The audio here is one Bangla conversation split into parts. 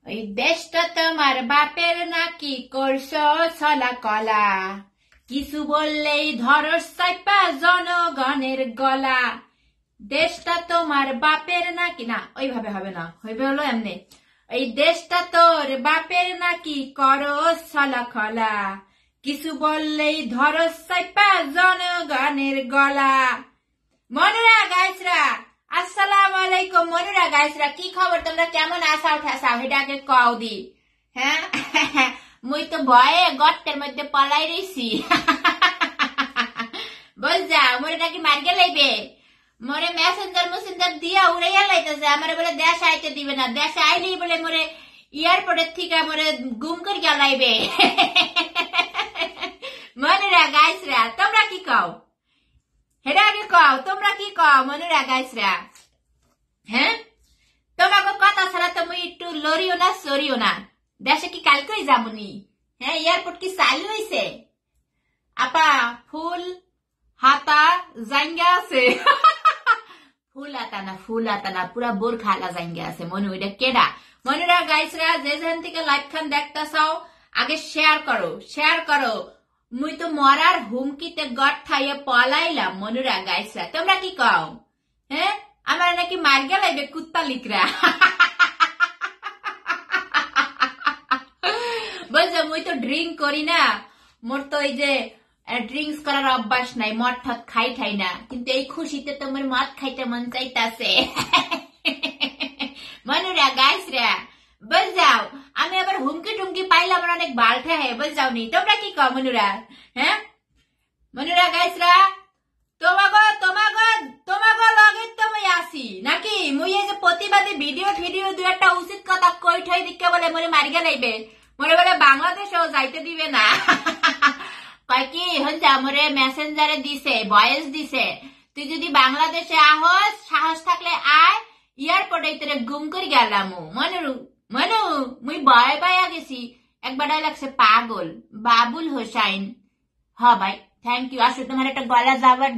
ওই দেশটা তোমার বাপের নাকি করছো ছলা কলা, কিছু বললেই ধরো চাইপা জনগণের গলা। দেশটা তোমার বাপের নাকি, না ওইভাবে হবে না, হইবে হলো এমনি, এই দেশটা তোর বাপের নাকি করো ছলা খলা, কিছু বললেই ধরো চাইপা জনগণের গলা। মনুরা গাইসরা, আসসালামু আলাইকুম। মনুরা গাইসরা, কি খবর? তোমরা কেমন আসাও ঠাসাও এটা আগে কও দি। হ্যাঁ, মুই তো ভয়ে গর্তের মধ্যে পলাই রইছি। বল যা, মোরে নাকি মার্গে লাইবে, মোরে মেসেঞ্জার দিয়া উড়াইয়া লাইতেছে, আমারে বলে দেশ আইতে দিবে না, দেশে আইলেই বলে মোরে এয়ারপোর্টের থেকে মোরে গুম করিয়া লাইবে। মনুরা গাইসরা, তোমরা কি কও? হেরা আগে কও, তোমরা কি কও মনুরা গাইসরা? হ্যাঁ, তোমাকে কথা ছাড়া তো মুই একটু লড়িও না সরিও না। দেশে কি কালকেই যাবনি? হ্যাঁ, এয়ারপোর্ট কি চালু হইছে? আপা ফুল হাতা জাঙ্গা আছে। ফুল হাতা না পুরা বোরখালা জাঙ্গা আছে। মনু এটা কেডা? মনুরা গাইসরা, যে যেখান থেকে লাইভ খান দেখতা চাও আগে শেয়ার করো। মুই তো মরার হুমকিতে গট খাইয়ে পলাইলাম। মনুরা গাইসরা, তোমরা কি কও? হ্যাঁ, আমার নাকি মার্গে লাইবে কুত্তা লিকরা। বলছো মুই তো ড্রিঙ্ক করি না, মোর তো এই যে ড্রিঙ্কস করার অভ্যাস নাই, মদ ঠদ খাই না, কিন্তু এই খুশিতে তোমার মদ খাইতে মন চাইতাছে। মনুরা গাইসরা, বল যাও, আমি আবার হুমকি টুমকি পাইলে আমার অনেক বালঠা হয়, বল যাও নি। তোমরা কি কও মনুরা? হ্যাঁ, মনুরা গাইসরা, তোমাগো লগে তুমি আসি নাকি? মুই এই যে প্রতিবাদী ভিডিও দু একটা উচিত কথা কই ঠই দিকে বলে মোরে মারিয়া লাইবে, মোরে বলে বাংলাদেশেও যাইতে দিবে না। কয় কি হঞ্জা মোরে মেসেঞ্জারে দিছে, ভয়েস দিছে, তুই যদি বাংলাদেশে আহস সাহস থাকলে আয়, এয়ারপোর্টে তোরে গুম করে গেলাম। মনু মুই ভয় পাইয়া গেছি। একবার লাগছে পাগল বাবুল হোসাইন। হ ভাই, থ্যাংক ইউ। আসো, তোমার একটা গলা যাবার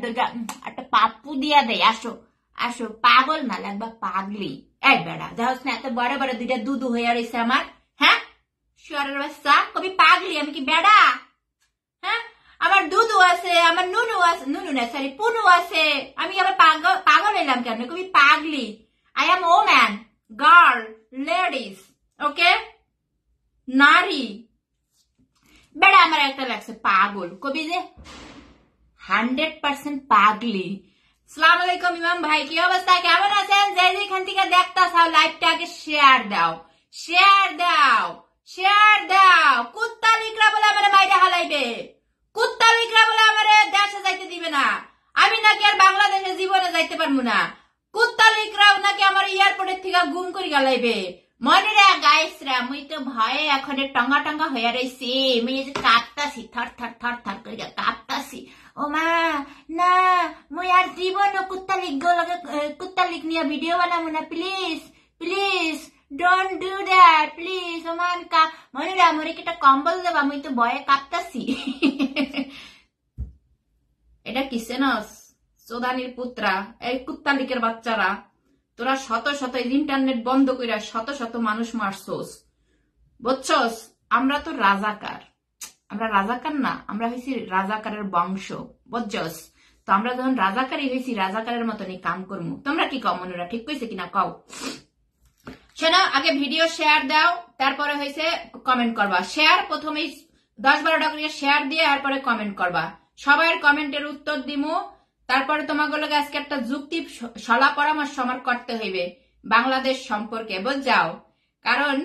একটা পাপ্পু দিয়া দেয়। আসো, পাগল না লাগবা পাগলি। এই বেড়া যাহস না, এত বড় বড় দুইটা দুধু হইয়া রয়েছে আমার। হ্যাঁ, শহরের বাচ্চা কবি পাগলি, আমি কি বেড়া? হ্যাঁ, আমার দুধু আছে, আমার নুনু আছে, নুনু না সরি পুনু আছে, আমি আবার পাগল হইলাম কেন? কবি পাগলি। I am woman, girl, ladies, okay, নারী। বেড়া আমার একটা লাগছে পাগল, কবি যে 100% পাগলি। সালাম আলাইকুম ইমাম ভাই, কি অবস্থা, কেমন আছেন? যে যেখান থেকে দেখতা চাও লাইভটাকে শেয়ার দাও। কুত্তা লিকরা বলে আমার মাইরা হালাইবে, কুত্তা লিকরা বলে আমার দেশে যাইতে দিবে না, আমি নাকি আর বাংলাদেশে জীবনে যাইতে পারবো না, কুত্তা লিকরাও নাকি আমার এয়ারপোর্টের থেকে গুম করে গালাইবে। মনুরা গাইসরা, মুই তো ভয়ে এখন টঙ্গা হইয়া রইছি, মুই যে কাঁপতাছি, থর করে কাঁপতাছি। ও মা না, মুই আর জীবন কুত্তা লিক নিয়ে ভিডিও বানাবো না, please don't do that please. ও মা, মনুরা মোরে কি একটা কম্বল দেবা, মুই তো ভয়ে কাঁপতাছি। এটা কিসে না চোদানির পুত্রা, এই কুত্তা লিকের বাচ্চারা, তোরা শত ইন্টারনেট বন্ধ কইরা শত মানুষ মারছস, বুঝছস? আমরা তো রাজাকার, না, আমরা হয়েছি রাজাকারের বংশ, বুঝছস? তো আমরা যখন রাজাকারই হয়েছি, রাজাকারের মতনই কাম করবো। তোমরা কি কও মনুরা, ঠিক কইছে কিনা কও? শোনো, আগে ভিডিও শেয়ার দাও, তারপরে হয়েছে কমেন্ট করবা। শেয়ার প্রথমেই 10-12টা করে শেয়ার দিয়ে তারপরে কমেন্ট করবা। সবার কমেন্টের উত্তর দিমু, তারপরে তোমাকে লগে আজকে একটা যুক্তি সলা পরামর্শ আমার করতে হইবে বাংলাদেশ সম্পর্কে, বুঝাও? কারণ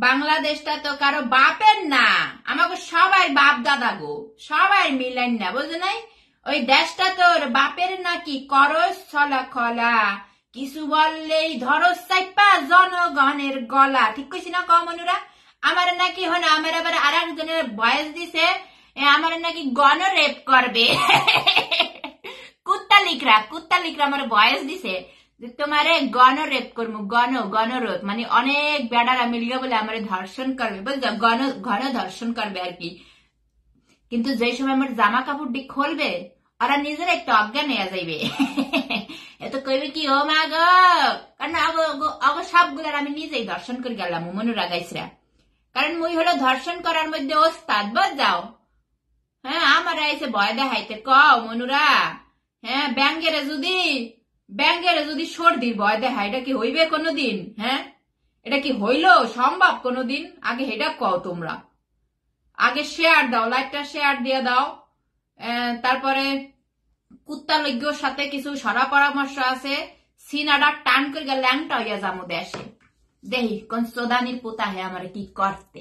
বাংলাদেশটা তো কারো বাপের না, আমাকে সবাই বাপ দাদা গো, সবাই মিলেন না, বুঝলে নাই? ওই দেশটা তোর বাপের নাকি করস ছলা খলা, কিছু বললেই ধরস চাইপা জনগণের গলা। ঠিক কইছি না কও মনুরা? আমার নাকি হন, আমার আবার আর একজনের ভয়েস দিছে, আমার নাকি গণ রেপ করবে। কুত্তা লিকরা আমার ভয়েস দিছে তোমারে গণ রেপ করবো, গণরোধ মানে অনেক বেড়ারা মিলিয়ে বলে আমার ধর্ষণ করবে, বুঝছো? ঘন ধর্ষণ করবে আর কি। কিন্তু যে সময় আমার জামা কাপড়টি খুলবে, ওরা নিজেরা একটু অজ্ঞান হয়ে যাইবে। এত কইবে কি ও মা গো, কারণ অগ সবগুলার আমি নিজেই দর্শন করে গেলাম মনুরা গাইসরা, কারণ মুই হলো ধর্ষণ করার মধ্যে ওস্তাদ, বল যাও। হ্যাঁ আমার আইসে ভয় দেখাইতে কও মনুরা, হ্যাঁ ব্যাঙ্গেরে যদি সর্দির ভয় দেখায়, এটা কি হইবে কোনোদিন? হ্যাঁ এটা কি হইল সম্ভব কোনোদিন? আগে এটা কও তোমরা, আগে শেয়ার দাও, লাইভটা শেয়ার দিয়ে দাও। তারপরে কুত্তা লজ্ঞর সাথে কিছু সরা পরামর্শ আছে, সিনাডা টান করে ল্যাংটা হইয়া যাবো দেশে, দেখি কোন সোদানির পোতা হে আমার কি করতে,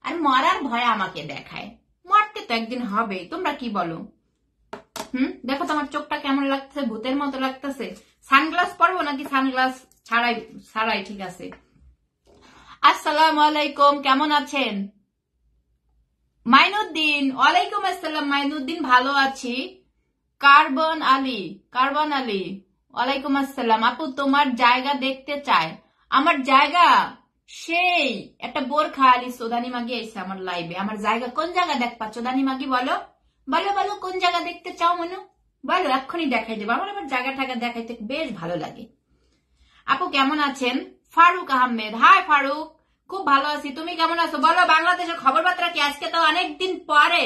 আর মরার ভয় আমাকে দেখায়, মরতে তো একদিন হবে, তোমরা কি বলো? দেখো তোমার চোখটা কেমন লাগছে, ভূতের মতো লাগতেছে। সানগ্লাস পরবো নাকি সানগ্লাস ছাড়াই ঠিক আছে। আসসালামু আলাইকুম, কেমন আছেন? মাইনুদ্দিন, ওয়ালাইকুম আসসালাম মাইনুদ্দিন, ভালো আছি। কার্বন আলী, ওয়ালাইকুম আসসালাম। আপু তোমার জায়গা দেখতে চায়। আমার জায়গা সেই একটা বোরখা আলী সোদানি মাগি আইছে আমার লাইভে। আমার জায়গা কোন জায়গা দেখবা চোদানি মাগি, বলো বলো বলো কোন জায়গা দেখতে চাও মনু, বলো এক্ষুনি দেখাই দেবো। আমার আবার জায়গা টাকা দেখাইতে বেশ ভালো লাগে। আপু কেমন আছেন? ফারুক আহমেদ, হাই ফারুক, খুব ভালো আছি, তুমি কেমন আছো বলো? বাংলাদেশের খবর বার্তা কি? আজকে তো অনেকদিন পরে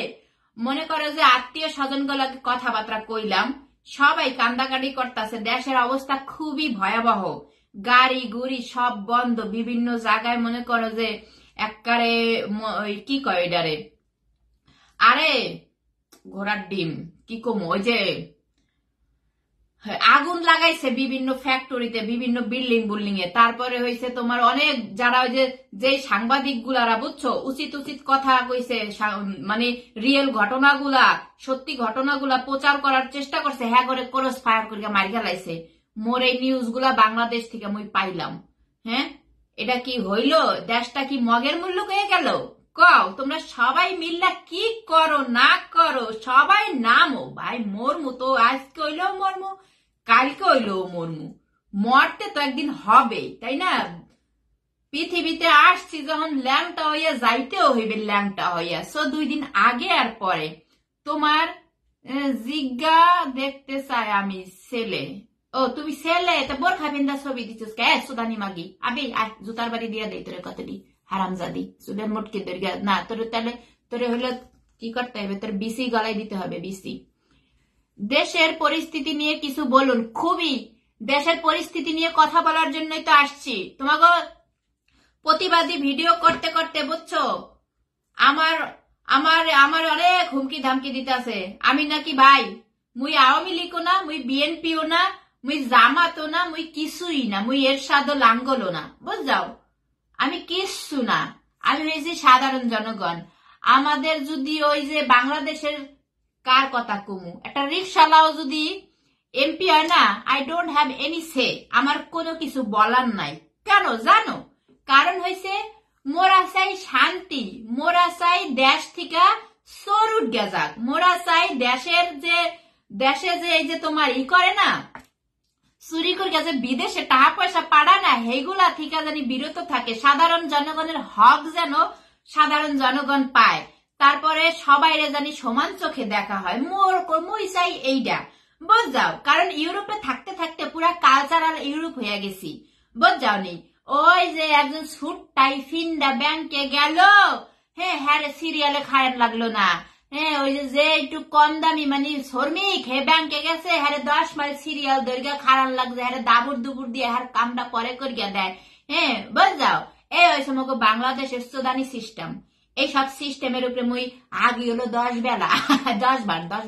মনে করো যে আত্মীয় স্বজন গুলাকে কথাবার্তা কইলাম, সবাই কান্দাকাটি করতেছে, দেশের অবস্থা খুবই ভয়াবহ, গাড়ি গুড়ি সব বন্ধ, বিভিন্ন জায়গায় মনে করো যে একবারে কি কয় এটারে, আরে ঘোড়ার ডিম কি কম, ওই যে আগুন লাগাইছে বিভিন্ন ফ্যাক্টরিতে, বিভিন্ন বিল্ডিং এ। তারপরে হয়েছে তোমার অনেক যারা ওই যে সাংবাদিক গুলারা বুঝছো উচিত কথা কইছে, মানে রিয়েল ঘটনাগুলা, সত্যি ঘটনাগুলা প্রচার করার চেষ্টা করছে, হ্যাঁ করে ক্রস ফায়ার করে মারি গেলাইছে। মোর এই নিউজ গুলা বাংলাদেশ থেকে মুই পাইলাম। হ্যাঁ এটা কি হইল? দেশটা কি মগের মূল্য হয়ে গেল? কও তোমরা সবাই মিল্লা কি করো না করো, সবাই নামো ভাই, মরমু তো আজকে হইলেও মরমু, কালকে হইলেও মরমু, মরতে তো একদিন হবে, তাই না? পৃথিবীতে আসছি যখন ল্যাংটা হইয়া যাইতেও হইবে ল্যাংটা হইয়া। সো 2 দিন আগে আর পরে তোমার জিজ্ঞা দেখতে চাই আমি ছেলে। ও তুমি ছেলে, তা বোরখা বিন্দা ছবি দিচ্ছিস কে সুদানি মাগি? আবি জুতার বাড়ি দিয়া দেই তোরে কতটি হারামজাদি, চুলের মোটকে দরিয়া না তোর, তাহলে তোরে হলো কি করতে হবে, তোর বিসি গলায় দিতে হবে, বিসি। দেশের পরিস্থিতি নিয়ে কিছু বলুন। খুবই দেশের পরিস্থিতি নিয়ে কথা বলার জন্যই তো আসছি, তোমাকে প্রতিবাদী ভিডিও করতে করতে বুঝছো আমার আমার আমার অনেক হুমকি ধামকি দিতে আছে। আমি নাকি ভাই মুই আওয়ামী লীগও না, মুই বিএনপিও না, মুই জামাতও না, মুই কিছুই না, মুই এরশাদও লাঙ্গলও না, বুঝাও আমি কিচ্ছু না, আমি হয়েছি সাধারণ জনগণ। আমাদের যদি ওই যে বাংলাদেশের কার কথা কমু, একটা রিক্সাওয়ালাও যদি এমপি হয় না, আই ডোন্ট হ্যাভ এনি সে, আমার কোনো কিছু বলার নাই। কেন জানো? কারণ হয়েছে মোরা চাই শান্তি, মোরা চাই দেশ থেকে সরুট গেজাক, মোরা চাই দেশে যে এই যে তোমার ই করে না, চুরি করে গেছে বিদেশে টাকা পয়সা পাড়া না, হেগুলা থেকে জানি বিরত থাকে, সাধারণ জনগণের হক যেন সাধারণ জনগণ পায়, তারপরে সবাইরে জানি সমান চোখে দেখা হয়। মই চাই এইটা, বুঝাও। কারণ ইউরোপে থাকতে থাকতে পুরা কালচারাল ইউরোপ হয়ে গেছি, বুঝাও নি? ওই যে একজন সুট টাই ফিন্ডা ব্যাংকে গেল, হ্যাঁ সিরিয়ালে খারাপ লাগলো না, হ্যাঁ ওই যে একটু কম দামি মানে শ্রমিক হে ব্যাংকে গেছে, হ্যাঁ 10 মাইল সিরিয়াল দৈর্ঘ্য খারাপ লাগছে, হ্যাঁ দাবুর দুপুর দিয়ে হ্যাঁ কামটা পরে করিয়া দেয়, হ্যাঁ বুঝাও। এই ওই সময় বাংলাদেশের সোদানি সিস্টেম, এই সব সিস্টেমের উপরে মুই আগে হলো 10 বেলা 10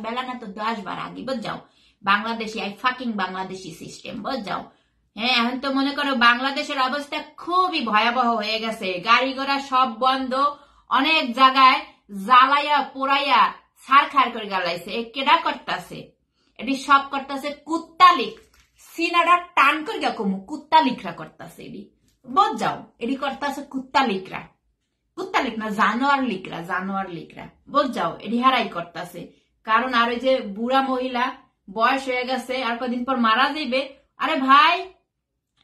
বেলা না তো 10 বার আগে, বুঝাও। Bangladeshi I fucking Bangladeshi system, বুঝাও। হ্যাঁ এখন তো মনে করো বাংলাদেশের অবস্থা খুবই ভয়াবহ হয়ে গেছে, গাড়ি ঘোড়া সব বন্ধ, অনেক জায়গায় জ্বালাইয়া পোড়াইয়া ছারখার করে জ্বালাইছে। কেডা করতেছে? এটি সব করতেছে কুত্তালিক, সিনাডা টান করে কমু কুত্তালিকরা করতেছে, এটি বুঝাও। এটি করতেছে কুত্তালিক না জানোয়ার লিকরা, বুঝাও। এটি হারাই করতেছে, কারণ আর ওই যে বুড়া মহিলা বয়স হয়ে গেছে, আর কদিন পর মারা যাইবে। আরে ভাই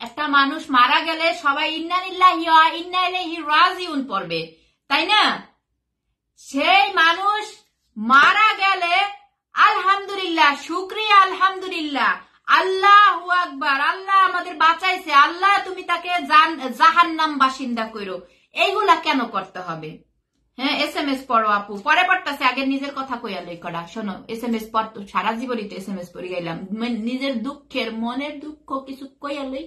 একটা মানুষ মারা গেলে সবাই ইন্না লিল্লাহি ওয়া ইন্না ইলাইহি রাজিউন পড়বে, তাই না? সেই মানুষ মারা গেলে আলহামদুলিল্লাহ, শুকরিয়া আলহামদুলিল্লাহ, আল্লাহু আকবার, আল্লাহ আমাদের বাঁচাইছে, আল্লাহ তুমি তাকে জাহান্নাম বাসিন্দা কইরো, এইগুলা কেন করতে হবে? হ্যাঁ, SMS পড়ো আপু, পরে পড়তেছে, আগে নিজের কথা কইয়া লই করা। শোনো, SMS পড়, সারা জীবনই তো SMS পড়ে গেলাম, নিজের দুঃখের মনের দুঃখ কিছু কইয়া লই,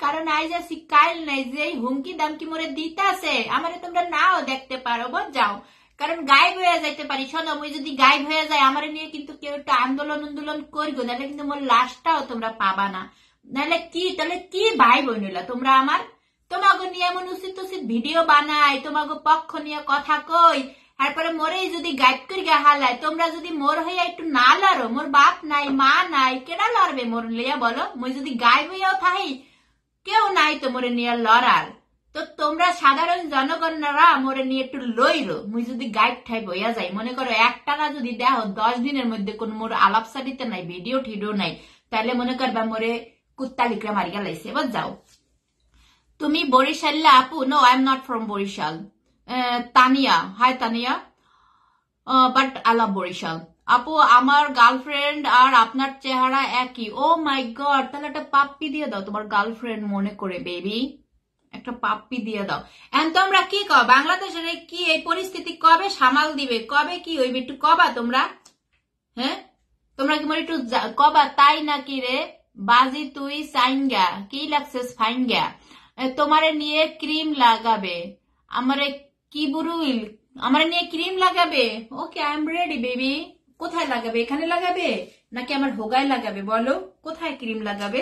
কারণ আইজ আসি কাইল নাই, যে হুমকি দামকি মোরে দিতাছে আমারে তোমরা নাও দেখতে পারো, যাও, কারণ গায়েব হয়ে যাইতে পারি। শোনো, মুই যদি গায়েব হয়ে যায় আমারে নিয়ে কিন্তু কেউ একটা আন্দোলন করবো, নাহলে কিন্তু মোর লাশটাও তোমরা পাবা না। নাহলে কি, তাহলে কি ভাই বোন হইলা তোমরা আমার? তোমাকে নিয়ে এমন উচিত উচিত ভিডিও বানাই, তোমাকে পক্ষ নিয়ে কথা কই, তারপরে মোরেই যদি গাইড করি হালায়, তোমরা যদি মোর হইয়া একটু না লড়ো, মোর বাপ নাই মা নাই, কেডা লড়বে মোর লিয়া বলো? মুই যদি গায়েব হইয়াও থাকি, কেউ নাই তো মোরে নিয়ে লড়ার, তো তোমরা সাধারণ জনগণরা মোরে নিয়ে একটু লইরো। মুই যদি গাইড ঠাই বইয়া যাই, মনে করো 1 টাকা যদি দেখো 10 দিনের মধ্যে কোন মোর আলাপসারিতে নাই, ভিডিও ঠিডিও নাই, তাহলে মনে করবা মোরে কুত্তা লিকরা মারিয়া লাইছে। এবার যাও, তুমি বরিশাল্লা আপু? No, I am not from Barishal. Tania, hi Tania, but I love Barishal. আপু, আমার গার্লফ্রেন্ড আর আপনার চেহারা একই। ও মাই গড, তাহলে একটা পাপ্পি দিয়ে দাও তোমার গার্লফ্রেন্ড মনে করে, বেবি, একটা পাপ্পি দিয়ে দাও। এন্ড তোমরা কি কও, বাংলাদেশের কি এই পরিস্থিতি কবে সামাল দিবে, কবে কি হইবে একটু কবা তোমরা? হ্যাঁ, তোমরা কি মনে একটু কবা, তাই নাকি রে বাজি তুই সাইনগা, কি লাগছে ফাইনগা, তোমারে নিয়ে ক্রিম লাগাবে, আমারে কি বুরুইল, আমারে নিয়ে ক্রিম লাগাবে। ওকে, আই এম রেডি বেবি। কোথায় লাগাবে, এখানে লাগাবে নাকি আমার হোগায় লাগাবে? বলো কোথায় ক্রিম লাগাবে?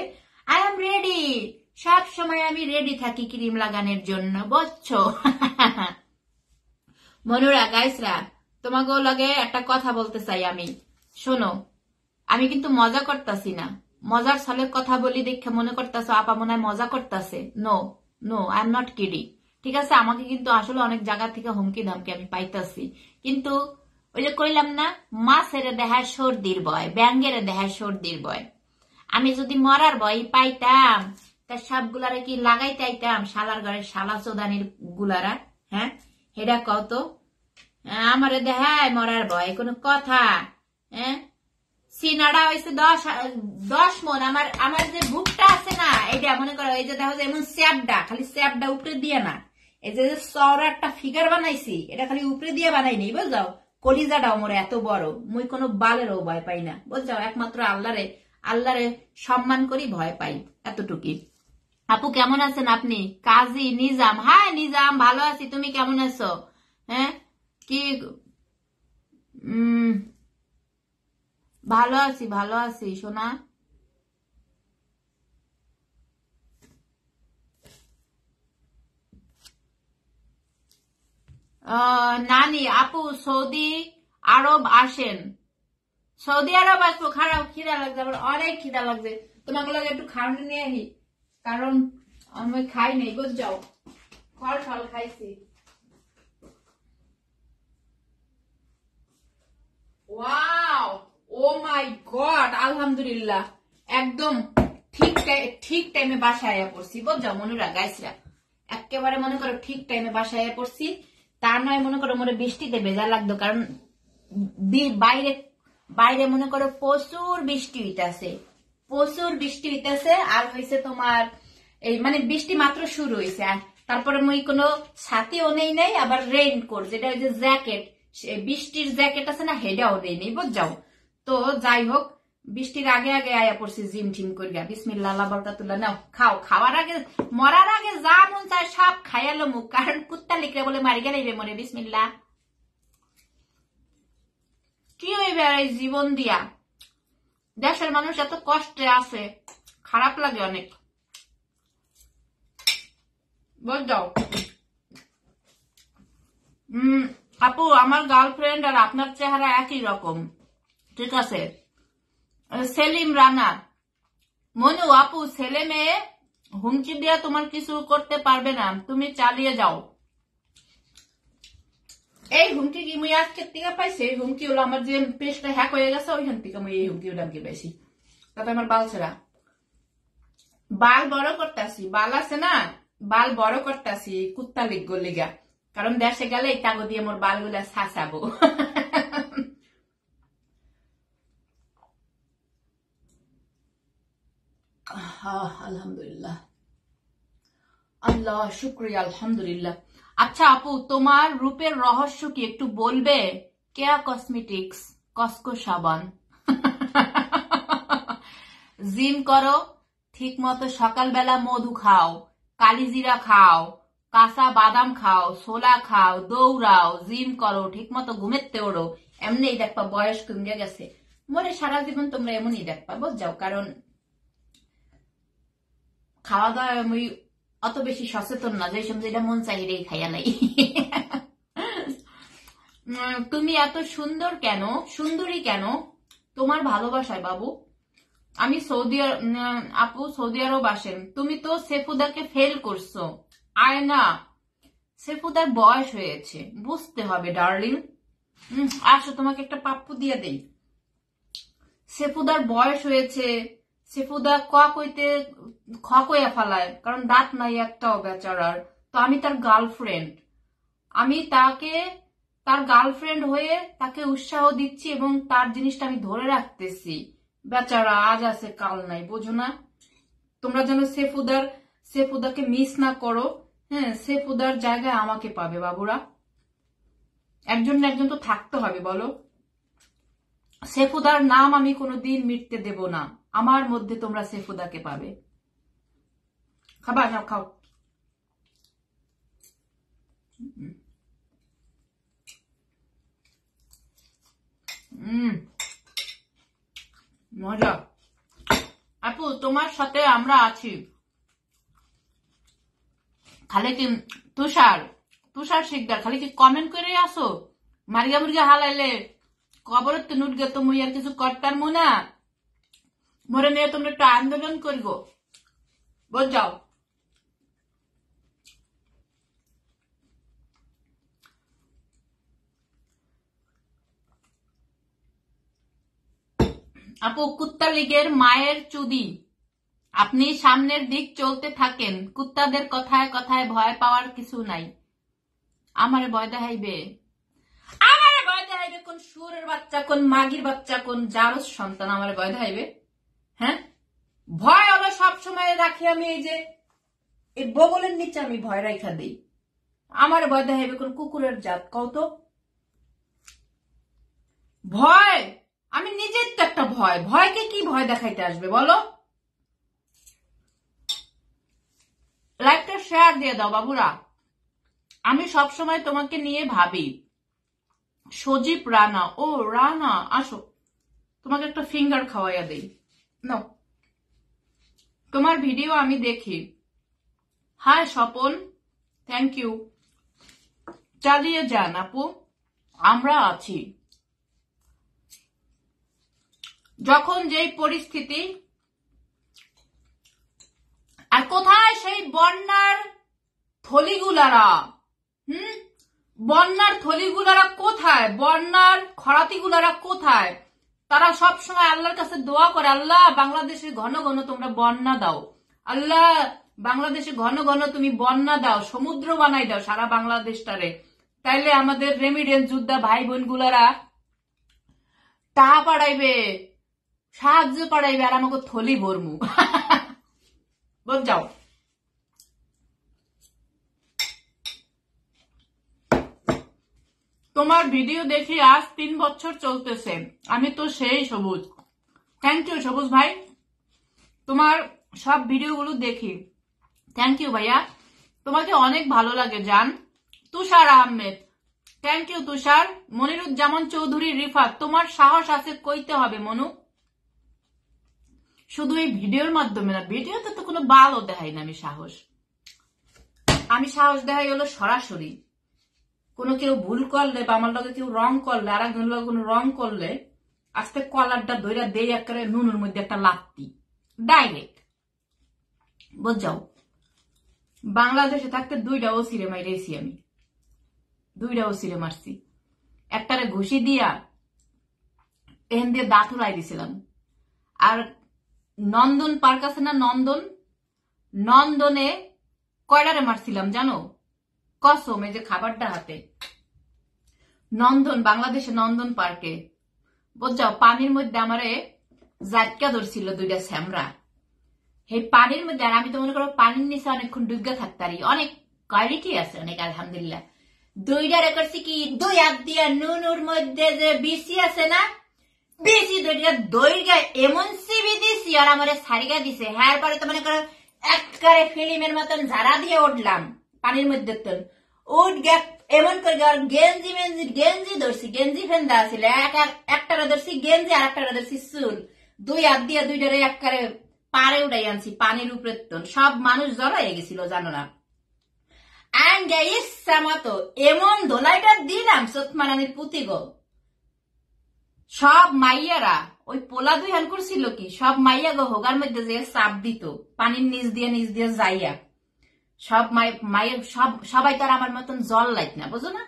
আই এম রেডি, সব সময় আমি রেডি থাকি ক্রিম লাগানোর জন্য, বুঝছো? মনুরা, গাইসরা, তোমাকে লাগে একটা কথা বলতে চাই আমি। শোনো, আমি কিন্তু মজা করতেছি না, মজার ছলের কথা বলি দেখে মনে করতেছো আপা মনে হয় মজা করতেছে। No no, I am not kidding. ঠিক আছে, আমাকে কিন্তু আসলে অনেক জায়গা থেকে হুমকি ধামকি আমি পাইতাছি, কিন্তু ওই যে কইলাম না, মাছের দেহায় সর্দির ভয়, ব্যাঙ্গের দেহায় সর্দির ভয়। আমি যদি মরার ভয় পাইতাম, তা সবগুলারে কি লাগাইতে আইতাম শালার ঘরের শালা চোদানির গুলারা? হ্যাঁ, হেডা কত আমারে দেহায় মরার ভয় কোনো কথা? হ্যাঁ, সিনাড়া হয়েছে 10 মন। আমার যে বুকটা আছে না, এটা মনে করো এই যে দেখো এমন স্যাপডা, খালি স্যাপডা উপরে দিয়ে না, এই যে চওড়া একটা ফিগার বানাইছি, এটা খালি উপরে দিয়ে বানাইনি, বুঝাও? কলিজাটাও মোর এত বড়, মুই কোনো বালেরও ভয় পাই না, বুঝাও? একমাত্র আল্লাহরে সম্মান করি, ভয় পাই, এতটুকুই। আপু কেমন আছেন আপনি? কাজী নিজাম, হ্যাঁ নিজাম, ভালো আছি, তুমি কেমন আছো? হ্যাঁ, কি ভালো আছি, ভালো আছি সোনা। নানি আপু, সৌদি আরব আসেন? সৌদি আরব আসবো, খারাপ খিদা লাগছে, আবার অনেক খিদা লাগছে, তোমাকে লাগে একটু খাওয়ানো নিয়ে আহি, কারণ আমি খাই নাই, বুঝ যাও, ফল ফল খাইছি। ওয়াও, ও মাই গড, আলহামদুলিল্লাহ, একদম ঠিক টাইমে বাসায় পড়ছি, বুঝছো মনুরা, গাইসরা, একেবারে মনে করো ঠিক টাইমে বাসায় পড়ছি। তার নয় মনে করো মোরে বৃষ্টিতে ভেজা লাগতো, কারণ বাইরে মনে করো প্রচুর বৃষ্টি হইতেছে, আর হয়েছে তোমার এই মানে বৃষ্টি মাত্র শুরু হয়েছে, আর তারপরে মুই কোনো ছাতিও নেই নাই, আবার রেইন কোট, যেটা ওই যে জ্যাকেট, বৃষ্টির জ্যাকেট আছে না, হেডাও নেই নেই, বুঝাও? তো যাই হোক, বৃষ্টির আগে আগে আয়া পড়ছি জিম টিম করিয়া, বিসমিল্লাহ আল্লাহ বারাকাতুল্লাহ। নাও খাও, খাওয়ার আগে মরার আগে যা মন চায় সব খাইয়ালো মুখ, কারণ কুত্তা লিখলে বলে মারি গেলে মরে। বিসমিল্লাহ। কি হইবে এই জীবন দিয়া, দেশের মানুষ এত কষ্টে আছে, খারাপ লাগে অনেক, বুঝছো? আপু, আমার গার্লফ্রেন্ড আর আপনার চেহারা একই রকম, ঠিক আছে? সেলিম রানা, মনু আপু, ছেলে মেয়ে হুমকি দিয়া তোমার কিছু করতে পারবে না, তুমি চালিয়ে যাও। এই হুমকি কি মুই আজকের থেকে পাইছি? এই হুমকি হলো আমার যে পেজটা হ্যাক হয়ে গেছে, ওইখান থেকে মুই এই হুমকি ডামকি পাইছি, তাতে আমার বাল ছেড়া, বাল বড় করতেছি, বাল আছে না, বাল বড় করতেছি কুত্তা লিগ লিগা, কারণ দেশে গেলে এই তাগো দিয়ে মোর বাল গুলা ছাঁচাবো। আলহামদুলিল্লাহ, আল্লাহ শুক্রিয়া, আলহামদুলিল্লাহ। আচ্ছা আপু, তোমার রূপের রহস্য কি একটু বলবে? কেয়া কসমেটিক্স, কসকো সাবান। জিম করো ঠিক মতো, সকালবেলা মধু খাও, কালিজিরা খাও, কাঁচা বাদাম খাও, ছোলা খাও, দৌড়াও, জিম করো, ঠিক মতো ঘুমেতে ওড়ো, এমনি দেখবা বয়স কমে গেছে। মনে সারা জীবন তোমরা এমনই দেখবা, বুঝাও। কারণ খাওয়া দাওয়া আমি অত বেশি সচেতন না, যে সময় যেটা মন চাই এটাই খাইয়া নাই। তুমি এত সুন্দর কেন, সুন্দরী কেন? তোমার ভালোবাসায় বাবু। আমি আপু সৌদি আরব আসেন, তুমি তো সেফুদাকে ফেল করছো। আয় না, সেফুদার বয়স হয়েছে, বুঝতে হবে ডার্লিং। আসো তোমাকে একটা পাপ্পু দিয়ে দেই। সেফুদার বয়স হয়েছে, সেফুদা খ কইয়া ফালায়, কারণ দাঁত নাই একটাও বেচারার। তো আমি তার গার্লফ্রেন্ড, আমি তার গার্লফ্রেন্ড হয়ে তাকে উৎসাহ দিচ্ছি এবং তার জিনিসটা আমি ধরে রাখতেছি। বেচারা আজ আছে কাল নাই, বোঝো না? তোমরা যেন সেফুদাকে মিস না করো। হ্যাঁ, সেফুদার জায়গায় আমাকে পাবে বাবুরা। একজন না একজন তো থাকতে হবে, বলো। সেফুদার নাম আমি কোনোদিন মিটতে দেব না, আমার মধ্যে তোমরা সেফুদাকে পাবে। খাবার নাও, খাও। মজা। আপু তোমার সাথে আমরা আছি। খালি কি তুষার শিকদার খালি কি কমেন্ট করে আসো? মারিয়া মুরগা হালাইলে কবরের তো নুট গে, তো মুই আর কিছু করতার মুনা। মরে নিয়ে তোমরা একটু আন্দোলন করবো, বুঝাও। আপু কুত্তা লীগের মায়ের চুদি, আপনি সামনের দিক চলতে থাকেন, কুত্তাদের কথায় কথায় ভয় পাওয়ার কিছু নাই। আমারে ভয় দেখাইবে, আমারে ভয় দেখাইবে কোন সুরের বাচ্চা, কোন মাগির বাচ্চা, কোন জারস সন্তান আমারে ভয় দেখাইবে? হ্যাঁ, ভয় হলো সবসময় রাখি আমি এই যে এই বগলের নিচে আমি ভয় রাখা দিই। আমার ভয় দেখাইবে কোন কুকুরের জাত? কত ভয়! আমি নিজের তো একটা ভয়, ভয়কে কি ভয় দেখাইতে আসবে বলো? লাইকটা শেয়ার দিয়ে দাও বাবুরা। আমি সবসময় তোমাকে নিয়ে ভাবি। সজীব রানা, ও রানা আসো, তোমাকে একটা ফিঙ্গার খাওয়াইয়া দেই নাও। তোমার ভিডিও আমি দেখি। Hi Swapan, thank you. চালিয়ে যান আপু, আমরা আছি। যখন যেই পরিস্থিতি, আর কোথায় সেই বন্যার থলিগুলারা? বন্যার থলিগুলারা কোথায়? বন্যার খরাতিগুলারা কোথায়? তারা সবসময় আল্লাহর কাছে দোয়া করে, আল্লাহ বাংলাদেশে ঘন ঘন তোমরা বন্যা দাও, আল্লাহ বাংলাদেশে ঘন ঘন তুমি বন্যা দাও, সমুদ্র বানাই দাও সারা বাংলাদেশটারে। তাইলে আমাদের রেমিডেন্স যোদ্ধা ভাই বোন গুলারা টাকা পাঠাইবে, সাহায্য পাঠাইবে, আর আমাকে থলি ভরমু। বুঝাও। তোমার ভিডিও দেখি আজ 3 বছর চলতেছে, আমি তো সেই সবুজ। থ্যাংক ইউ সবুজ ভাই, তোমার সব ভিডিওগুলো দেখি। থ্যাংক ইউ ভাইয়া, তোমাকে অনেক ভালো লাগে জান। তুষার আহমেদ, থ্যাংক ইউ তুষার। মনিরুজ্জামান চৌধুরী রিফাত, তোমার সাহস আছে কইতে হবে মনু। শুধু এই ভিডিওর মাধ্যমে না, ভিডিওতে তো কোনো বালও দেখাই না আমি সাহস দেখাই হলো সরাসরি। কোনো কেউ ভুল করলে বা আমার লগে কেউ রং করলে, আর একজন লগে কোনো রং করলে, আস্তে কলারটা ধরে দেই একেবারে নুনের মধ্যে একটা লাত্তি, ডাইরেক্ট। বুঝাও। বাংলাদেশে থাকতে 2টা ওসিরে মাইরেছি আমি, 2টা ওসিরে মারছি। একটারে ঘুষি দিয়া এখান দিয়ে দাঁত উড়াই দিছিলাম। আর নন্দন পার্ক আছে না, নন্দনে কয়টারে মারছিলাম জানো? কসম, এই যে খাবারটা হাতে, বাংলাদেশে নন্দন পার্কে। বুঝাও, পানির মধ্যে আমারে জাটকা ধরছিল 2টা স্যামরা। এই পানির মধ্যে, আর আমি তো মনে করো পানির নিচে অনেকক্ষণ ডুবগে থাকতারি, অনেক কোয়ালিটি আছে অনেক আলহামদুলিল্লাহ। দুইটারে করছি কি, দুই হাত দিয়া নুনুর মধ্যে যে বিসি আছে না, বিসি দুইটা দইটা এমন সিবি দিছি আর আমার সারিগা দিছে। হ্যাঁ পরে তো মনে করো একবারে ফিল্মের মতন ঝাড়া দিয়ে উঠলাম পানির মধ্যে, তো উঠ গে এমন করে গেঞ্জি গেঞ্জি ধরছি, গেঞ্জি ফেন্দা ছিল, একটারে ধরছি গেঞ্জি আর একটারে ধরছি চুল, দুই হাত দিয়া দুইটারে একবারে পারে উঠাই আনছি পানির উপরে। তো সব মানুষ জড়ো হয়ে গেছিল জানো না। ইচ্ছা মতো এমন ধোলাইটা দিলাম চোতমারানির পুঁতি গো, সব মাইয়ারা ওই পোলা দুই হান করছিল কি, সব মাইয়া গো হোগার মধ্যে যে চাপ দিত পানির নিচ দিয়ে যাইয়া, সব মাইয়া সবাই তো আর আমার মতন জল লাইত না, বুঝো না।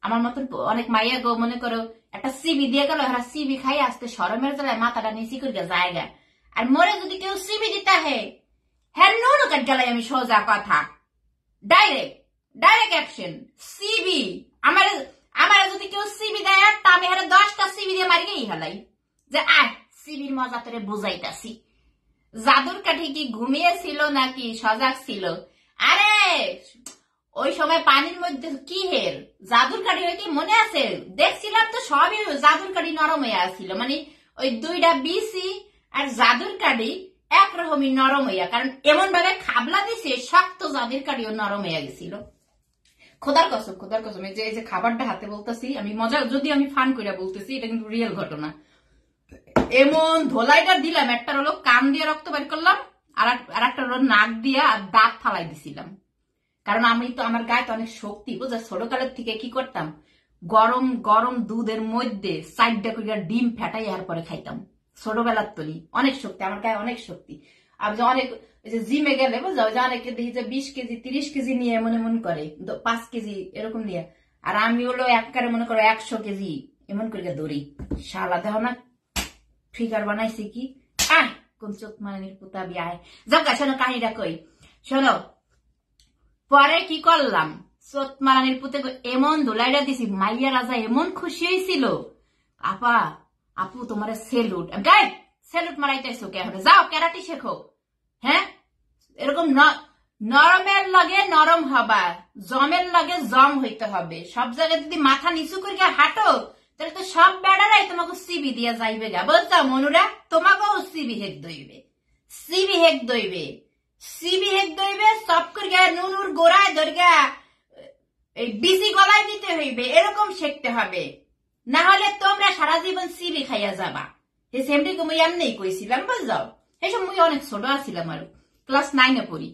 আমার মতন অনেক মাইয়া গো মনে করো একটা সিবি দিয়ে গেল, এরা সিবি খাই আসতে সরমের জ্বালায় মাথাটা নিচি করে জায়গা। আর মরে যদি কেউ সিবি দিতা হ্যাঁ নুনু কাট গেলাই, আমি সোজা কথা ডাইরেক্ট অ্যাকশন সিবি। আমার যদি কেউ সিবি দেয় তা আমি হারে 10টা সিবি দিয়ে মারি গেই হেলাই, যে আয় সিবির মজা তোরে বুঝাইতাছি। জাদুর কাঠি কি ঘুমিয়েছিল নাকি সজাগ ছিল? আরে ওই সময় পানির মধ্যে কি হের জাদুর কাঠি হয়ে কি মনে আছে? দেখছিলাম তো সবই জাদুর কাঠি নরম হয়ে আসছিল, মানে ওই দুইটা বিসি আর জাদুর কাঠি একরকমই নরম হইয়া, কারণ এমন ভাবে খাবলা দিছে শক্ত জাদুর কাঠিও নরম হইয়া গেছিল। খোদার কসম এই যে খাবারটা হাতে বলতেছি আমি, মজা যদি আমি ফান করে বলতেছি, এটা কিন্তু রিয়েল ঘটনা। এমন ধোলাইটা দিলাম, একটা হলো কান দিয়ে রক্ত বের করলাম, আর একটা হলো নাক দিয়ে আর দাঁত ফালাই দিছিলাম। কারণ আমি তো আমার গায়ে তো অনেক শক্তি, বুঝা। ছোটকালের থেকে কি করতাম, গরম গরম দুধের মধ্যে 4টা করে ডিম ফেটাই আর পরে খাইতাম ছোটবেলার তলি। অনেক শক্তি আমার গায়ে, অনেক শক্তি। আমি যে অনেক জিমে গেলে বুঝাও যে অনেকে দেখি যে 20 কেজি 30 কেজি নিয়ে মনে করে 5 কেজি এরকম নিয়ে, আর আমি হলো একবারে মনে করো 100 কেজি এমন করে দৌড়ি। শালা দেহ না ফিগার বানাইছি কি, কোন চোখ মারানির পুতা বিয়ায় যাকা। শোনো কাহিনীটা কই, শোনো। পরে কি করলাম, চোখ মারানির পুতে এমন ধুলাইটা দিছি, মাইয়া রাজা এমন খুশি হয়েছিল। আপু তোমার সেলুট, সেলুট মারাইতেছো কে? যাও ক্যারাটি শেখো। হ্যাঁ এরকম নরমের লগে নরম হবা, জমের লগে জম হইতে হবে। সব জায়গায় যদি মাথা নিচু করে হাঁটো তাহলে তো সব বেড়ারাই তোমাকে সিবি দিয়া যাইবে গা, বুঝছো মনুরা? তোমাকেও সিবি হেক দইবে, সব করে নুনুর গোড়ায় ধরিয়া এই বিসি গলায় দিতে হইবে, এরকম শিখতে হবে। না হলে তোমরা সারা জীবন সিবি খাইয়া যাবা। এই সেমটি মুই এমনি কইছিলাম, বুঝাও। এইসব মুই অনেক ছোট আছিলাম, আর ক্লাস 9-এ পড়ি,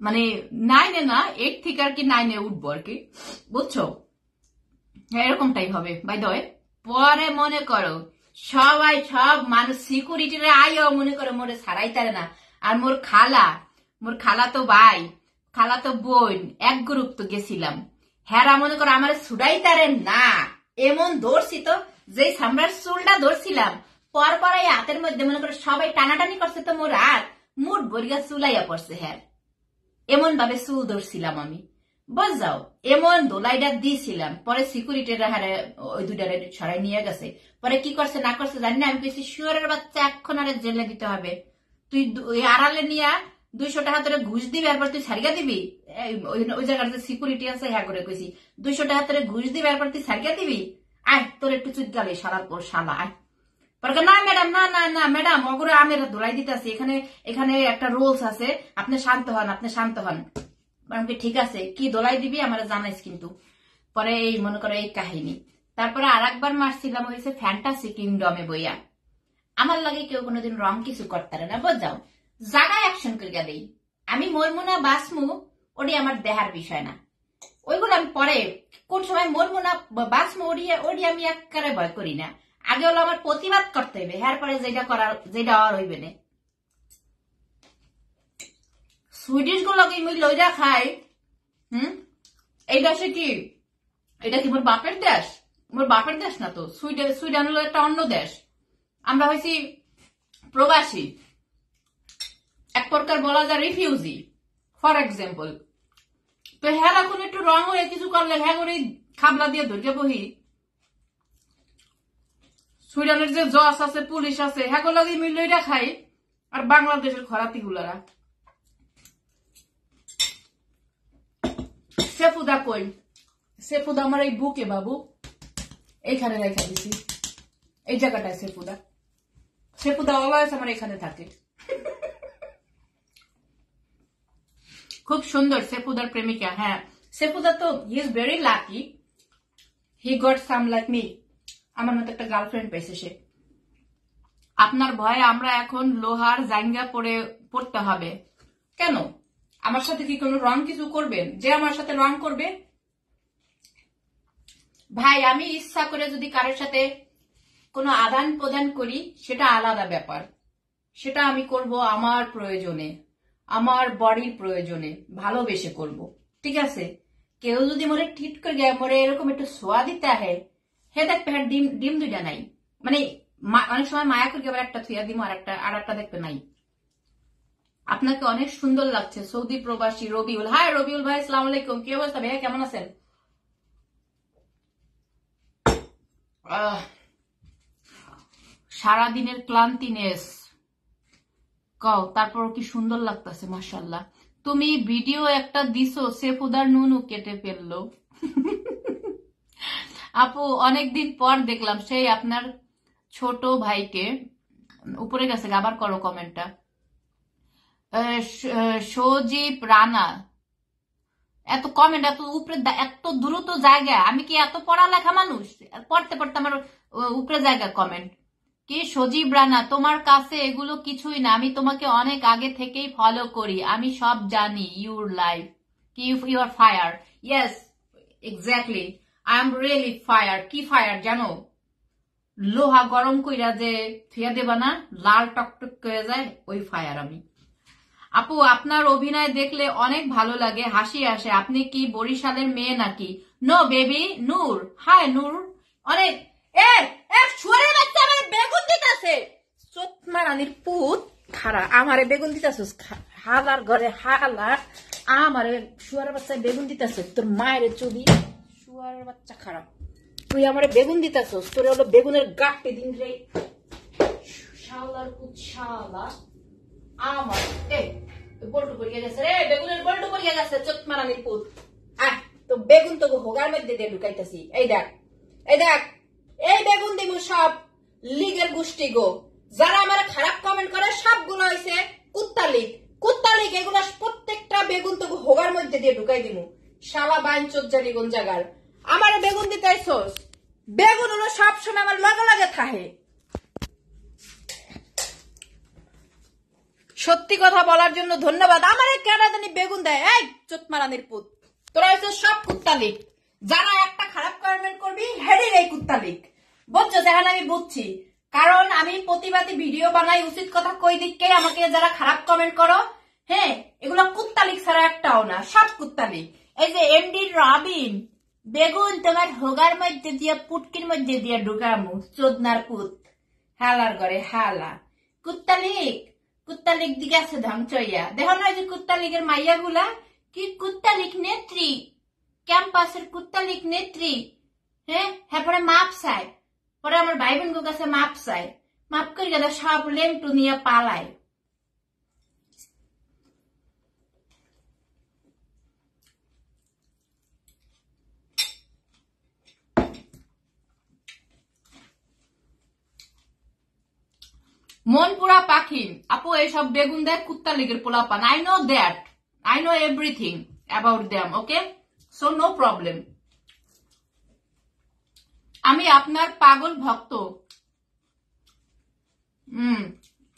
মানে 9-এ না 8 থেকে আর কি 9-এ উঠবো আর কি, বুঝছো। এরকমটাই হবে বাই দ্য ওয়ে। পরে মনে করো সবাই সব মানুষ সিকিউরিটিরা আইও মনে করো মোরে ছাড়াইতারে না। আর মোর খালা তো ভাই, খালা তো বোন এক গ্রুপ তো গেছিলাম, হেরা মনে করো আমার ছুড়াইতারে না। এমন ধরছি তো, যে সামরার চুলটা ধরছিলাম পর এই হাতের মধ্যে মনে করো সবাই টানাটানি করছে, তো মোর হাত মুঠ ভরিয়া চুলাইয়া পড়ছে। হ্যাঁ এমন ভাবে চুল ধরছিলাম আমি, বুঝাও। এমন দোলাইটা দিয়েছিলাম। পরে সিকিউরিটিরা হারে ওই দুইটারে সরাই নিয়ে গেছে। পরে কি করছে না করছে জানি না, আমি কেছি শুয়ারের বাচ্চা এখন আর জেলে দিতে হবে, তুই আড়ালে নিয়ে 200 টাকা ধরে ঘুষ দিবি, এরপর তুই ছাড়িয়া দিবি। ওই জায়গাতে সিকিউরিটি আছে, হ্যাঁ করে কইছি 200 টাকা ধরে ঘুষ দিবি, এরপর তুই ছাড়িয়া দিবি। আয় তোর একটু চুট গেলে সারার পর শালা আয়। পরে না ম্যাডাম, না ম্যাডাম অগরে আমি ধোলাই দিতেছি, এখানে একটা রুলস আছে, আপনি শান্ত হন। ঠিক আছে, কি দোলাই দিবি আমার জানাইস কিন্তু। পরে এই মনে করো এই কাহিনী। তারপরে আর একবার মারছিলাম হয়েছে ফ্যান্টাসি কিংডমে বইয়া। আমার লাগে কেউ কোনোদিন রং কিছু করতে না, বুঝাও। জায়গায় অ্যাকশন করিয়া দেই। আমি মরমু না বাঁচমু ওটি আমার দেহার বিষয় না। ওইগুলো আমি পরে কোন সময় মরমু না বাঁচমু ওটি আমি একেবারে ভয় করি না। আগে হলো আমার প্রতিবাদ করতে হইবে, হ্যাঁ পরে যেটা আর হইবে না। সুইডিশ গুলোকে মুই লইরা খাই। এই দেশে কি, এটা কি মোর বাপের দেশ? মোর বাপের দেশ না তো। সুইডেন হলো একটা অন্য দেশ। আমরা হয়েছি প্রবাসী, এক প্রকার বলা যায় রিফিউজি ফর এক্সাম্পল। তো হ্যাঁ এখন একটু রং হয়ে কিছু করলে হ্যাঁ করে খাবলা দিয়ে ধরে বহি। সুইডেনের যে জজ আছে পুলিশ আছে হ্যাঁ লাগে মিলইরা খাই। আর বাংলাদেশের খরাতি গুলারা। সেফুদা কই? সেফুদা আমার এই বুকে বাবু, এইখানে রেখা দিছি, এই জায়গাটায় সেফুদা। সেফুদা অলওয়েজ আমার এখানে থাকে। খুব সুন্দর সেফুদার প্রেমিকা। হ্যাঁ, সেফুদা তো he is very lucky, he got some like me. আমার মতো একটা গার্লফ্রেন্ড পেয়েছে সে। আপনার ভয়ে আমরা এখন লোহার জাঙ্গা পড়তে হবে কেন? আমার সাথে কি কোনো রং কিছু করবেন? যে আমার সাথে রং করবে, ভাই আমি ইচ্ছা করে যদি কারোর সাথে কোনো আদান প্রদান করি সেটা আলাদা ব্যাপার, সেটা আমি করব আমার প্রয়োজনে, আমার বডির প্রয়োজনে, ভালোবেসে করব, ঠিক আছে? কেউ যদি মরে ঠিক করে মরে এরকম একটু সোয়া দিতে হয়, হে দেখবে হ্যাঁ ডিম দুইটা নাই, মানে অনেক সময় মায়া করে আবার একটা থুয়া দিম আর একটা দেখবে নাই। আপনাকে অনেক সুন্দর লাগছে। সৌদি প্রবাসী রবিউল। হাই রবিউল ভাই, আসসালামু আলাইকুম। কি অবস্থা ভাইয়া, কেমন আছেন? সারাদিনের ক্লান্তিনেস কও, তারপর কি সুন্দর লাগতেছে মাশাআল্লাহ। তুমি ভিডিও একটা দিছো সেফুদার নুনু কেটে ফেললো। আপু অনেকদিন পর দেখলাম সেই আপনার ছোট ভাইকে। উপরে গেছে, আবার করো কমেন্টটা। সজীব রানা, এত কমেন্ট, এত উপরে, এত দ্রুত জায়গা। আমি কি এত পড়ালেখা মানুষ? পড়তে পড়তে আমার উপরে জায়গা কমেন্ট। কি সজীব রানা, তোমার কাছে এগুলো কিছুই না, আমি তোমাকে অনেক আগে থেকেই ফলো করি, আমি সব জানি। ইউর লাইফ কি, you are fire. Yes exactly, I am really fire. কি ফায়ার জানো? লোহা গরম কইরা যে থুয়া দেবা না, লাল টকটক করে যায়, ওই ফায়ার আমি। আপু আপনার অভিনয় দেখলে অনেক ভালো লাগে, হাসি আসে। আপনি কি বরিশালের মেয়ে নাকি? নো বেবি, নূর। হাই নূর। অনেক বেগুন দিতেছে চোটমারানির পুত খারা, আমারে বেগুন দিতেছিস হালার ঘরে, হালার আমারে শুয়ারের বাচ্চায় বেগুন দিতেছিস, তোর মায়ের চুবি শুয়ারের বাচ্চা খারাপ, তুই আমারে বেগুন দিতেছিস, তোর হলো বেগুনের গাঁটে দিন রে শালার পুত শালা। আমার বল্টু পড়িয়ে গেছে রে, বেগুনের বল্টু পড়িয়ে গেছে চোটমারানির পুত। আহ, তো বেগুন তো হোগার মধ্যে দিয়ে ঢুকাইতেছি। এই দেখ, এই দেখ, এই বেগুন দিব সব লিগের গোষ্ঠী গো। যারা আমার খারাপ কমেন্ট করে সবগুলো হয়েছে কুত্তালিক, কুত্তালিক। এগুলো প্রত্যেকটা বেগুন তো হোগার মধ্যে দিয়ে ঢুকাই দিব। শালা বাইন চোদ্জারি কোন জায়গার আমার বেগুন দিতে আইছস? বেগুন হলো সবসময় আমার লগে লগে থাকে। সত্যি কথা বলার জন্য ধন্যবাদ। আমার কেডা জানি বেগুন দেয়? এই চোটমারানির পুত, তোরা হচ্ছে সব কুত্তালিক। যারা একটা খারাপ কমেন্ট করবি হেডের এই কুত্তালিক, বুঝছো? এখন আমি বুঝছি, কারণ আমি প্রতিবাদী ভিডিও বানাই, উচিত কথা কই দিককে আমাকে যারা খারাপ কমেন্ট করো, হ্যাঁ এগুলো কুত্তালিক ছাড়া একটাও না, সব কুত্তালিক। এই যে এমডি রবিন, বেগুন তোমার হোগার মধ্যে দিয়ে পুটকির মধ্যে দিয়ে ঢুকামু, চোদনার পুত, হালার ঘরে হালা। কুত্তালিক, কুত্তালিক দিকে আছে ধ্বংসইয়া। দেখো না যে কুত্তালিকের মাইয়া গুলা কি কুত্তালিক নেত্রী, ক্যাম্পাসের কুত্তালিক নেত্রী। হ্যাঁ হ্যাঁ, পরে মাপ চায়, পরে আমার ভাই বোন কাছে মাপ চায়, মাপ করে গেলে সব লেংটু নিয়ে পালায়। মনপুরা পাখি, আপু এইসব বেগুন দেয় কুত্তালিকের পোলাপান। I know that, I know everything about them, okay, so no problem. আমি আপনার পাগল ভক্ত।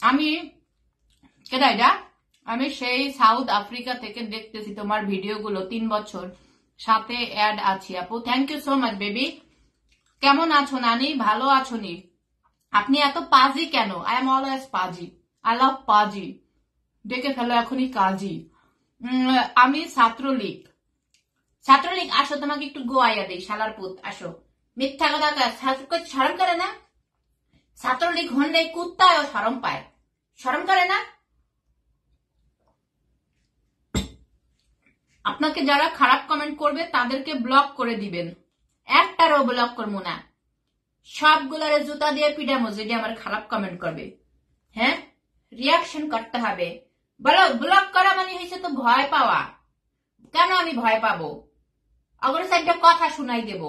আমি কেডা এটা? আমি সেই সাউথ আফ্রিকা থেকে দেখতেছি তোমার ভিডিওগুলো, 3 বছর সাথে অ্যাড আছি। আপু thank you so much baby. কেমন আছো নানি? ভালো আছো নি? আপনি এত পাজি কেন? আই এম অলওয়েজ পাজি, আই লাভ পাজি। ডেকে ফেলো এখনই কাজী। আমি ছাত্রলীগ। ছাত্রলীগ আসো, তোমাকে একটু গোয়াইয়া দেই শালার পুত, আসো। মিথ্যা কথা শরম করে না? ছাত্রলীগ হলে কুত্তায় শরম পায়, শরম করে না? আপনাকে যারা খারাপ কমেন্ট করবে তাদেরকে ব্লক করে দিবেন, একটারও ব্লক করবো না, সবগুলারে জুতা দিয়ে পিটামো যদি আমার খারাপ কমেন্ট করবে। হ্যাঁ রিয়াকশন করতে হবে। বলো ব্লক করা মানে হয়েছে তো ভয় পাওয়া। কেন আমি ভয় পাবো? অগ্রস একটা কথা শুনাই দেব।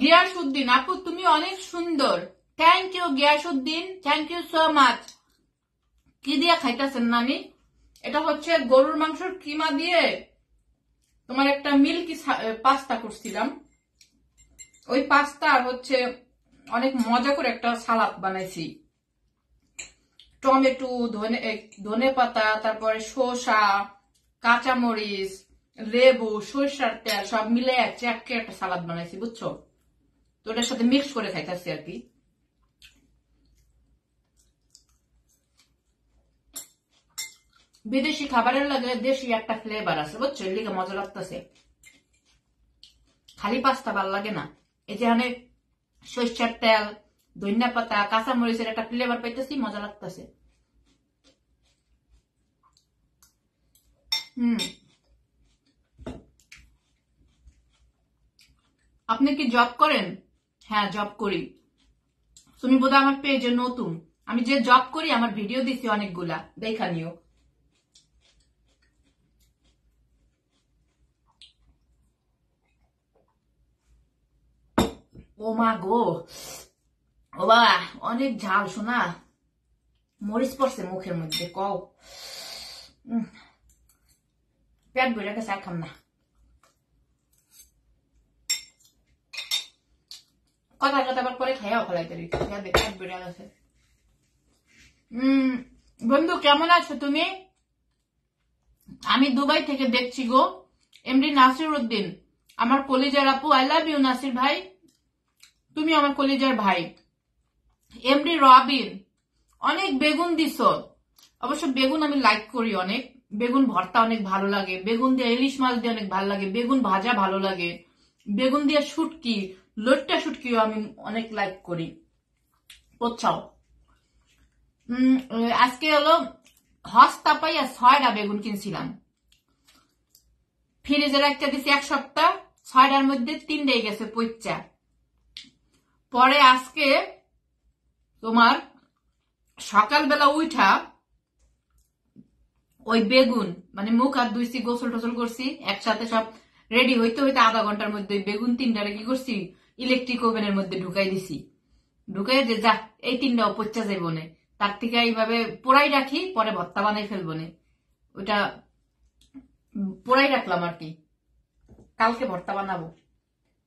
গিয়াসউদ্দিন আপু তুমি অনেক সুন্দর। Thank you Giasuddin, thank you so much. কি দিয়ে খাইতেছেন নানি? এটা হচ্ছে গরুর মাংসের কিমা দিয়ে তোমার একটা মিল্কি পাস্তা করছিলাম। ওই পাস্তা হচ্ছে অনেক মজা করে একটা সালাদ বানাইছি। টমেটো, ধনে পাতা, তারপরে শসা, কাঁচামরিচ, লেবু, সরিষার তেল সব মিলে একটা সালাদ বানাইছি, বুঝছো? তো ওটার সাথে মিক্স করে খাইতেছি আর কি। বিদেশি খাবারের লাগে দেশি একটা ফ্লেভার আছে, বুঝছো? এর লিগে মজা লাগতেছে। খালি পাস্তা ভাল লাগে না, এই যে অনেক সরিষার তেল, ধনিয়া পাতা, কাঁচামরিচের একটা ফ্লেভার পাইতেছি, মজা লাগতেছে। আপনি কি জব করেন? হ্যাঁ জব করি। তুমি বোধহয় আমার পেজে নতুন। আমি যে জব করি আমার ভিডিও দিছি অনেকগুলা, দেখা নিও। ও মা গো, ও বাবা অনেক ঝাল শোনা, মরিচ পড়ছে মুখের মধ্যে। কও পেট ভরে গেছে, খাম না। কথা কথা আবার পরে খাইয়াও ফেলাইতে পেট ভরে গেছে। বন্ধু কেমন আছো তুমি? আমি দুবাই থেকে দেখছি গো। এমডি নাসির উদ্দিন আমার কলিজার আপু, আই লাভ ইউ নাসির ভাই, তুমি আমার কলিজার ভাই। এমডি রবিন অনেক বেগুন দিছ, অবশ্য বেগুন আমি লাইক করি অনেক। বেগুন ভর্তা অনেক ভালো লাগে, বেগুন দিয়ে ইলিশ মাছ দিয়ে অনেক ভালো লাগে, বেগুন ভাজা ভালো লাগে, বেগুন দিয়ে শুটকি, লইট্টা শুটকিও আমি অনেক লাইক করি, বুঝছাও? আজকে হলো হস্তা পাইয়া 6টা বেগুন কিনছিলাম, ফ্রিজে রাখতে দিছি 1 সপ্তাহ, 6টার মধ্যে 3টাই গেছে পইচা। পরে আজকে তোমার সকালবেলা উঠা ওই বেগুন মানে মুখ হাত ধুইছি, গোসল টোসল করছি, একসাথে সব রেডি হইতে হইতে আধা ঘন্টার মধ্যে বেগুন 3টারে কি করছি, ইলেকট্রিক ওভেনের মধ্যে ঢুকাই দিছি। ঢুকাই যে যা এই 3টাও পচা যাইব না, তার থেকে এইভাবে পোড়াই রাখি, পরে ভর্তা বানাই ফেলবো না। ওইটা পোড়াই রাখলাম আর কি, কালকে ভর্তা বানাবো।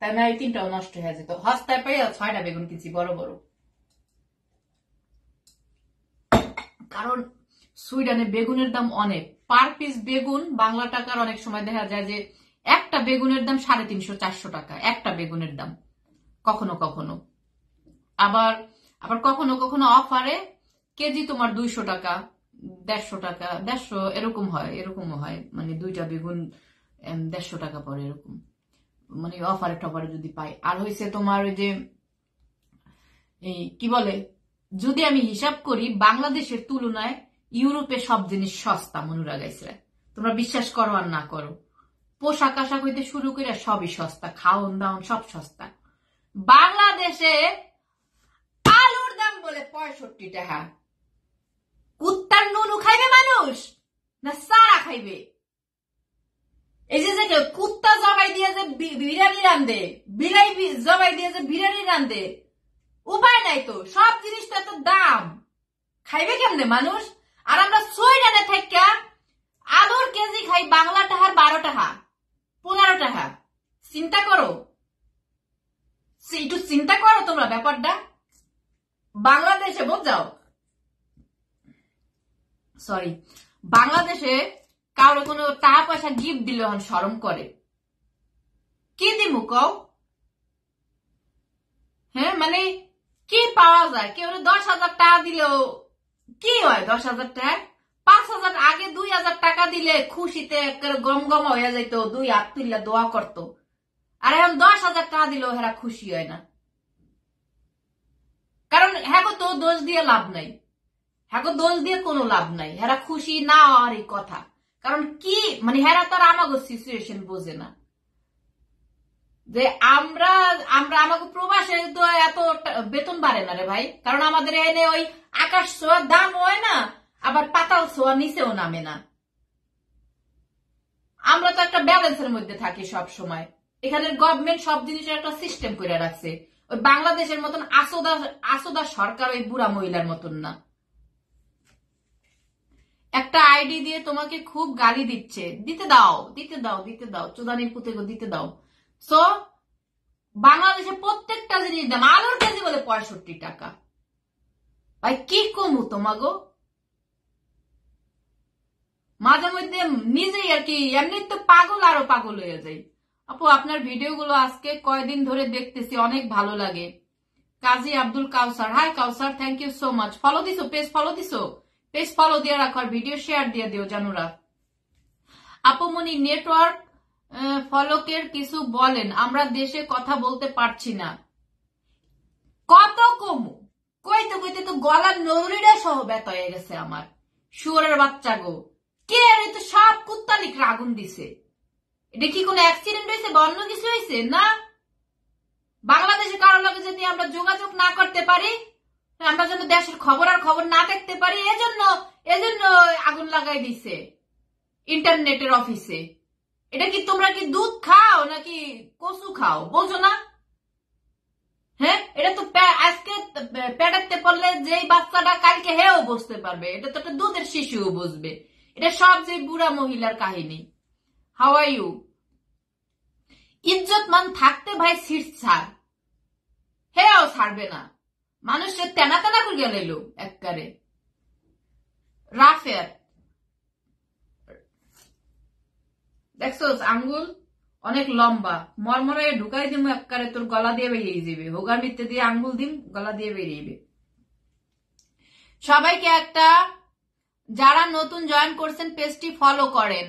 তাই না এই 3টাও নষ্ট হয়ে যেত। হস্তায় পাইয়া 6টা বেগুন কিনছি বড় বড়, কারণ সুইডেনে বেগুনের দাম অনেক। পার পিস বেগুন বাংলা টাকার অনেক সময় দেখা যায় যে একটা বেগুনের দাম 350-400 টাকা, একটা বেগুনের দাম। কখনো কখনো আবার আবার কখনো কখনো অফারে কেজি তোমার 200 টাকা, 150 টাকা, 150 এরকমও হয়, মানে 2টা বেগুন 150 টাকা পরে, এরকম মানে অফারে টফারে যদি পাই। আর হয়েছে তোমার ওই যে এই কি বলে, যদি আমি হিসাব করি বাংলাদেশের তুলনায় ইউরোপে সব জিনিস সস্তা মনুরা গাইছে। তোমরা বিশ্বাস করো আর না করো, পোশাক আশাক হইতে শুরু করে সবই সস্তা, খাওন দাওন সব সস্তা। বাংলাদেশে আলুর দাম বলে 65 টাকা। কুত্তার নুনু খাইবে মানুষ না সারা খাইবে? এই যে কুত্তা জবাই দিয়ে যে বিরিয়ানি রান্ধে, বিলাই জবাই দিয়ে যে বিরিয়ানি রান্ধে, উপায় নাই তো, সব জিনিস তো এত দাম, খাইবে কেমনে মানুষ? আর আমরা সুইডেনে থাকা আলুর কেজি খাই বাংলা টাকার 12 টাকা 15 টাকা। চিন্তা করো, একটু চিন্তা করো তোমরা ব্যাপারটা। বাংলাদেশে বুঝাও, সরি, বাংলাদেশে কারো কোনো টাকা পয়সা গিফট দিলে হন শরম করে। কি দিমু কও? হ্যাঁ মানে কি পাওয়া যায়? কেউ 10,000 টাকা দিলেও কি হয়? 10,000 টাকা 5,000 আগে 2,000 টাকা দিলে খুশিতে গম গম হয়ে যাইতো, 2 হাত তুললে দোয়া করতো। আর এখন 10,000 টাকা দিলেও হেরা খুশি হয় না, কারণ হ্যাঁ তো দোষ দিয়ে লাভ নাই, হ্যাঁ দোষ দিয়ে কোনো লাভ নাই, হেরা খুশি না হওয়ারই কথা। কারণ কি মানে হেরা তো আর আমাগো সিচুয়েশন বোঝে না যে আমরা আমরা আমাকে প্রবাসে তো এত বেতন বাড়ে না রে ভাই, কারণ আমাদের এনে ওই আকাশ ছোঁয়ার দাম হয় না, আবার পাতাল ছোঁয়া নিচেও নামে না। আমরা তো একটা ব্যালেন্সের মধ্যে থাকি সব সময়। এখানে গভর্নমেন্ট সব জিনিসের একটা সিস্টেম করে রাখছে, ওই বাংলাদেশের মতন আসোদা সরকার ওই বুড়া মহিলার মতন না। একটা আইডি দিয়ে তোমাকে খুব গালি দিচ্ছে, দিতে দাও দিতে দাও দিতে দাও, চোদানির পুতে দিতে দাও। সো বাংলাদেশে প্রত্যেকটা জিনিস দাম, আলুর কেজি বলে 65 টাকা। ভাই কি কমু তোমাগো, মাঝে মধ্যে নিজেই আর কি এমনি তো পাগল আরো পাগল হয়ে যাই। আপু আপনার ভিডিওগুলো আজকে কয়দিন ধরে দেখতেছি, অনেক ভালো লাগে। Kazi Abdul Kausar, hi Kausar, thank you so much. Follow দিছো, পেজ ফলো দিছো, পেজ ফলো দিয়ে রাখো আর ভিডিও শেয়ার দিয়ে দিও জানুরা। আপুমনি নেটওয়ার্ক ফলোকের কিছু বলেন, আমরা দেশে কথা বলতে পারছি না। কত কমু কইতে কইতে তো গলার নৌরিটা সহ ব্যথা হয়ে গেছে আমার। শুয়োরের বাচ্চা গো, কে রে তো সব কুত্তালিক আগুন দিছে। এটা কি কোনো অ্যাক্সিডেন্ট হয়েছে বা অন্য কিছু হয়েছে না? বাংলাদেশে কারোর লগে যদি আমরা যোগাযোগ না করতে পারি, আমরা যেন দেশের খবর আর খবর না দেখতে পারি, এজন্য আগুন লাগাই দিছে ইন্টারনেটের অফিসে। এটা কি তোমরা কি দুধ খাও নাকি কচু খাও, বোঝো না? হ্যাঁ, এটা তো আজকে পেটাতে পারলে যেই বাচ্চাটা কালকে হেও বুঝতে পারবে, এটা তো একটা দুধের শিশুও বুঝবে। এটা সব যে বুড়া মহিলার কাহিনী। How are you? ইজ্জত মান থাকতে ভাই সিট ছাড়, হেও ছাড়বে না, মানুষের তেনা তেনা করে গেল একবারে। রাফের দেখছো আঙ্গুল অনেক লম্বা, মরমরে ঢুকাই দিম একবারে, তোর গলা দিয়ে বেরিয়ে যাবে। হোগার মিথ্যে দিয়ে আঙ্গুল দিম, গলা দিয়ে বেরিয়ে যাবে। সবাইকে একটা, যারা নতুন জয়েন করছেন পেজটি ফলো করেন।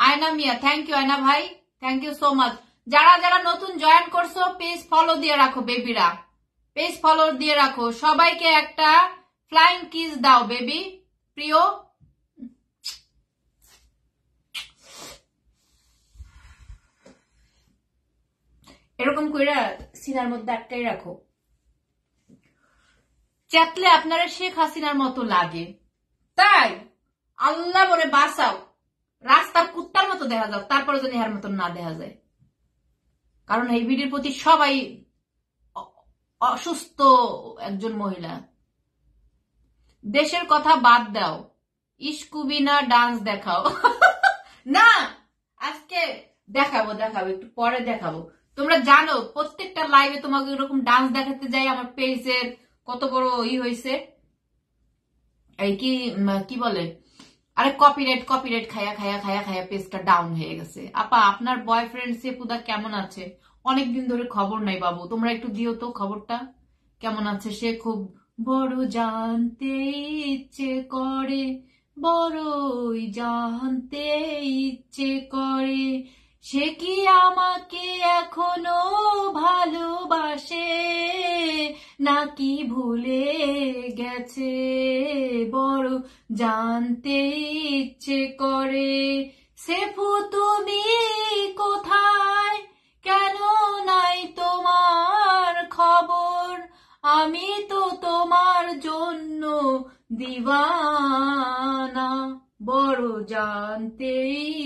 আয়না মিয়া, থ্যাংক ইউ আয়না ভাই, থ্যাংক ইউ সো মাচ। যারা যারা নতুন জয়েন করছো পেজ ফলো দিয়ে রাখো বেবিরা, পেজ ফলো দিয়ে রাখো। সবাইকে একটা ফ্লাইং কিস দাও বেবি প্রিয়। এরকম করে সিনার মধ্যে আটকাই রাখো। চেতলে আপনারা শেখ হাসিনার মতো লাগে, তাই আল্লাহ বলে বাঁচাও, রাস্তার কুত্তার মতো দেখা যাও, তারপরে যদি এর মতন না দেখা যায়। কারণ এই ভিডিওর প্রতি সবাই অসুস্থ একজন মহিলা। দেশের কথা বাদ দাও, ইস্কুবিনা ডান্স দেখাও। না আজকে দেখাবো একটু পরে দেখাবো। তোমরা জানো প্রত্যেকটা লাইভে তোমাকে এরকম ডান্স দেখাতে যাই, আমার পেজের কত বড় হয়েছে, এই কি বলে, আরে কপিরাইট খায়া পেজটা ডাউন হয়ে গেছে। আপা আপনার বয়ফ্রেন্ড সেপুদা কেমন আছে? অনেকদিন ধরে খবর নাই বাবু, তোমরা একটু দিও তো খবরটা, কেমন আছে সে? খুব বড় জানতে ইচ্ছে করে, বড়ই জানতে ইচ্ছে করে, সে কি আমাকে এখনো ভালোবাসে নাকি ভুলে গেছে, বড় জানতে ইচ্ছে করে। সেফু তুমি কোথায়, কেন নাই তোমার খবর, আমি তো তোমার জন্য দিওয়ানা, বড় জানতে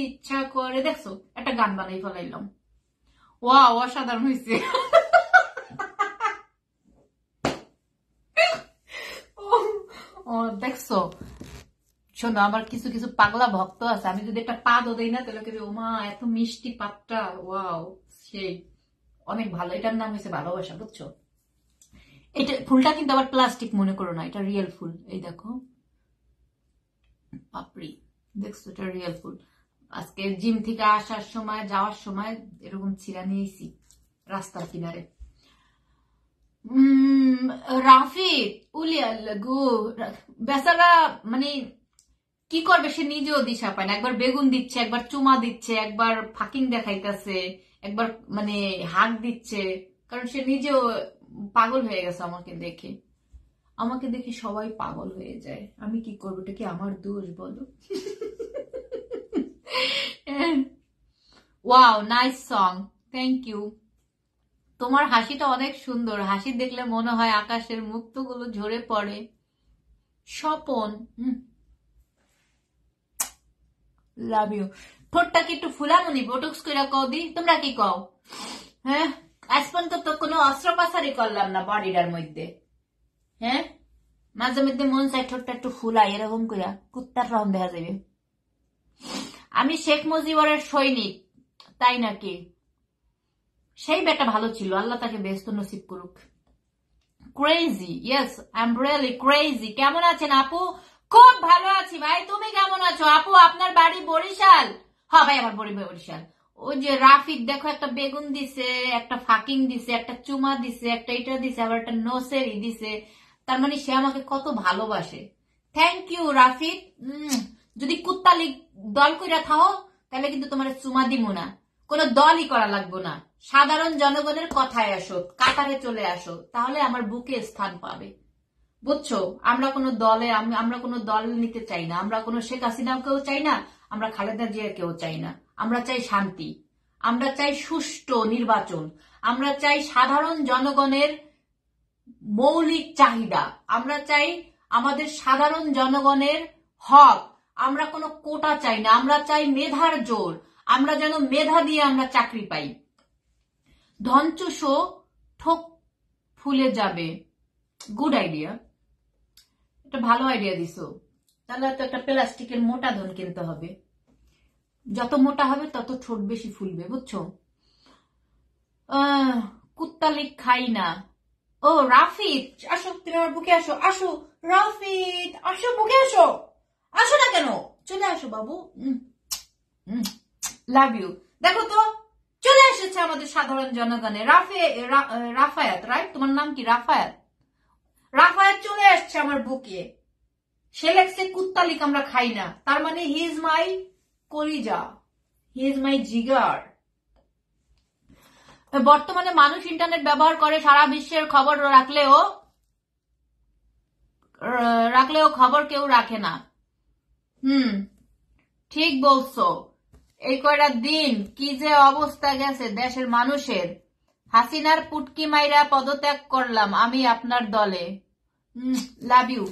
ইচ্ছা করে। দেখছো একটা গান বানাই ফেলাইলাম, ওয়াও অসাধারণ হয়েছে। দেখছো শোনো, আমার কিছু কিছু পাগলা ভক্ত আছে, আমি যদি একটা পাদও দেই না তাহলে কেবে ওমা এত মিষ্টি পাতটা, ওয়াও সেই অনেক ভালো। এটার নাম হয়েছে ভালোবাসা, বুঝছো? এটা ফুলটা কিন্তু আবার প্লাস্টিক মনে করো না, এটা রিয়েল ফুল। এই দেখো পাপড়ি, দেখছো এটা রিয়েল ফুল। আজকে জিম থেকে আসার সময় যাওয়ার সময় এরকম ছিঁড়া নিয়েছি রাস্তার কিনারে। রাফিদ উলিয়াল গো, বেচারা মানে কি করবে, সে নিজেও দিশা পায় না। একবার বেগুন দিচ্ছে, একবার চুমা দিচ্ছে, একবার ফাকিং দেখাইতেছে, একবার মানে হাত দিচ্ছে, কারণ সে নিজেও পাগল হয়ে গেছে আমাকে দেখে সবাই পাগল হয়ে যায়। আমি কি করবো, এটা কি আমার দোষ বলো? Wow, nice song, thank you. তোমার হাসিটা অনেক সুন্দর, হাসি দেখলে মনে হয় আকাশের মুক্তগুলো ঝরে পড়ে। Swapan, love you. ঠোঁটটা কি একটু ফুলামনি বোটক্স কইরা কও দি, তোমরা কি কও? হ্যাঁ, আজ পর্যন্ত তো কোনো অস্ত্রোপচারই করলাম না বডিটার মধ্যে। হ্যাঁ, মাঝে মধ্যে মন চাই ঠোঁটটা একটু ফুলাই, এরকম কইরা কুত্তার রকম দেখা যাবে। আমি শেখ মুজিবরের সৈনিক, তাই নাকি? সেই বেটা ভালো ছিল, আল্লাহ তাকে ব্যস্ত নসিব করুক। Crazy, yes, I am really crazy. কেমন আছেন আপু? খুব ভালো আছি ভাই, তুমি কেমন আছো আপু? আপনার বাড়ি বরিশাল? হ্যাঁ ভাই, আমার বাড়ি বরিশাল। ওই যে রাফিক দেখো, একটা বেগুন দিছে, একটা ফাকিং দিছে, একটা চুমা দিছে, একটা এটা দিছে, আবার একটা নোসেরি দিছে। তার মানে সে আমাকে কত ভালোবাসে। Thank you Rafiq. যদি কুত্তালি দল কইরা থাও তাহলে কিন্তু তোমার চুমা দিব না, কোনো দলই করা লাগবো না। সাধারণ জনগণের কথায় আসো, কাতারে চলে আসো, তাহলে আমার বুকে স্থান পাবে, বুঝছো? আমরা কোনো দলে, আমরা কোনো দল নিতে চাই না, আমরা কোনো শেখ হাসিনাকেও চাই না, আমরা খালেদা জিয়াকেও চাই না। আমরা চাই শান্তি, আমরা চাই সুষ্ঠু নির্বাচন, আমরা চাই সাধারণ জনগণের মৌলিক চাহিদা, আমরা চাই আমাদের সাধারণ জনগণের হক। আমরা কোনো কোটা চাই না, আমরা চাই মেধার জোর, আমরা যেন মেধা দিয়ে আমরা চাকরি পাই। ধনচুষো ঠোক ফুলে যাবে, গুড আইডিয়া, একটা ভালো আইডিয়া দিছো। তাহলে তো একটা প্লাস্টিকের মোটা ধন কিনতে হবে, যত মোটা হবে তত ঠোঁট বেশি ফুলবে, বুঝছো? কুত্তালিক খাই না। ও রাফিদ, আসো, তুমি আমার বুকে আসো, আসো রাফিদ, আসো বুকে আসো। আসো না কেন, চলে আসো বাবু, লাভ ইউ। দেখো তো, চলে এসেছে আমাদের সাধারণ জনগণে রাফায়াত, রাইট? তোমার নাম কি? রাফায়াত। রাফায়াত চলে আসছে আমার বুকে। সে লেগছে কুত্তালিক আমরা খাই না, তার মানে হি ইজ মাই কলিজা, হি ইজ মাই জিগার। বর্তমানে মানুষ ইন্টারনেট ব্যবহার করে সারা বিশ্বের খবর রাখলেও খবর কেউ রাখে না। ঠিক বলছো। এই কয়টা দিন কি যে অবস্থা গেছে দেশের মানুষের। হাসিনার পুটকি মাইরা পদত্যাগ করলাম আমি আপনার দলে। Love you.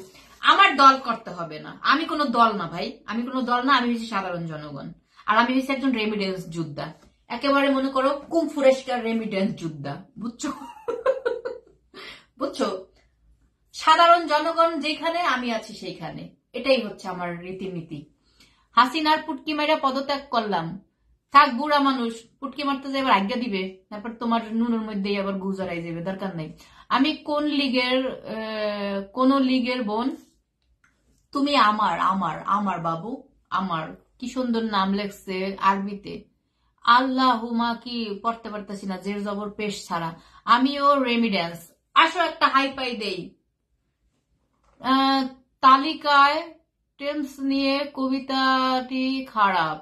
আমার দল করতে হবে না, আমি কোনো দল না ভাই, আমি কোনো দল না, আমি হচ্ছি সাধারণ জনগণ। আর আমি হচ্ছি একজন রেমিডেন্স যোদ্ধা, একেবারে মনে করো কুমফুরেস্কার রেমিডেন্স যোদ্ধা, বুঝছো? বুঝছো? সাধারণ জনগণ যেখানে, আমি আছি সেইখানে, এটাই হচ্ছে আমার রীতিনীতি। হাসিনার পুটকি মাইরা পদত্যাগ করলাম। থাক, বুড়া মানুষ, পুটকি মারতে যে এবার আজ্ঞা দিবে, তারপর তোমার নুনের মধ্যে আবার গুজরাই যাবে, দরকার নেই। আমি কোন লীগের বোন? তুমি আমার আমার আমার বাবু, আমার। কি সুন্দর নাম লেখছে আরবিতে। আল্লাহুমা কি পড়তে পারতেছি না, জের জবর পেশ ছাড়া। আমিও রেমিডেন্স। আসো একটা হাই পাই দেই। তালিকায় টেন্স নিয়ে কবিতাটি খারাপ।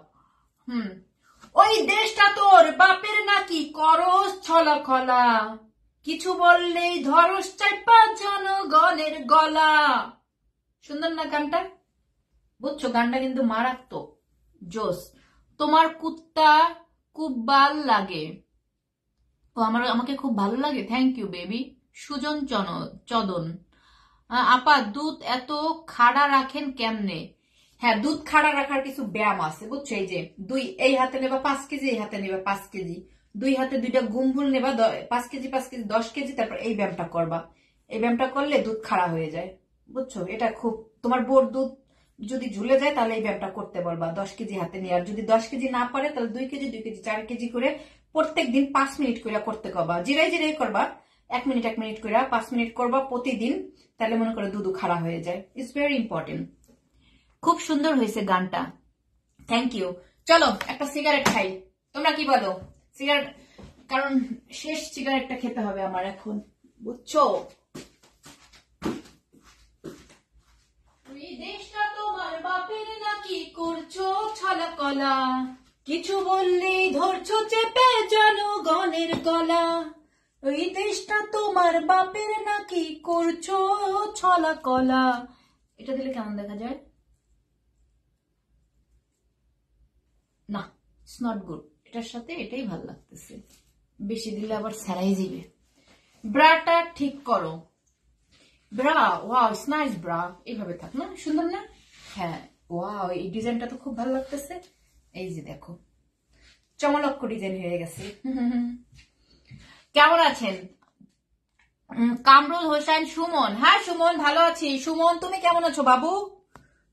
ওই দেশটা তোর বাপের নাকি, করস ছলাখলা, কিছু বললেই ধরস চাইপা জনগণের গলা। সুন্দর না গানটা? বুঝছো, গানটা কিন্তু মারাত্মক, জোস। তোমার কুত্তা খুব ভাল লাগে। ও আমাকে খুব ভালো লাগে, থ্যাংক ইউ বেবি। সুজন চদন, আপা দুধ এত খাড়া রাখেন কেমনে? হ্যাঁ, দুধ খাড়া রাখার কিছু ব্যায়াম আছে, বুঝছো? এই যে এই হাতে নেবা 5 কেজি, এই হাতে নেবা 5 কেজি, দুই হাতে দুইটা গুম্বুল নেবা 5 কেজি 5 কেজি 10 কেজি, তারপর এই ব্যায়ামটা করবা। এই ব্যায়ামটা করলে দুধ খাড়া হয়ে যায়, বুঝছো? এটা খুব, তোমার বোর দুধ যদি ঝুলে যায় তাহলে এই ব্যায়ামটা করতে পারবা 10 কেজি হাতে নিয়ে। আর যদি 10 কেজি না পারে তাহলে 2 কেজি 2 কেজি 4 কেজি করে প্রত্যেক দিন 5 মিনিট করে করতে করবা, জিরাই জিরাই করবা, 1 মিনিট 1 মিনিট করে 5 মিনিট করবা প্রতিদিন, তাহলে মনে করো দুধ খাড়া হয়ে যায়। It's very important. খুব সুন্দর হয়েছে গানটা, থ্যাংক ইউ। চলো একটা সিগারেট খাই, তোমরা কি বলো? সিগারেট, কারণ শেষ সিগারেটটা খেতে হবে আমার এখন, বুঝছো? দেশটা তোমার বাপের নাকি, করছো ছলাকলা, কিছু বললেই ধরছো চেপে জনগণের গলা। ওই দেশটা তোমার বাপের নাকি, করছো ছলাকলা। এটা দিলে কেমন দেখা যায়? It's not good. এটার সাথে এটাই ভাল লাগতেছে, বেশি দিলে আবার সেরাই যাবে। ব্রাটা ঠিক করো। Bra, wow it's nice bra. এইভাবে থাক না, সুন্দর না? হ্যাঁ, ওয়াও এই ডিজাইনটা তো খুব ভালো লাগতেছে। এই যে দেখো, চমলক্ষ ডিজাইন হয়ে গেছে। কেমন আছেন? কামরুল হোসেন সুমন, হ্যাঁ সুমন ভালো আছি। সুমন তুমি কেমন আছো বাবু?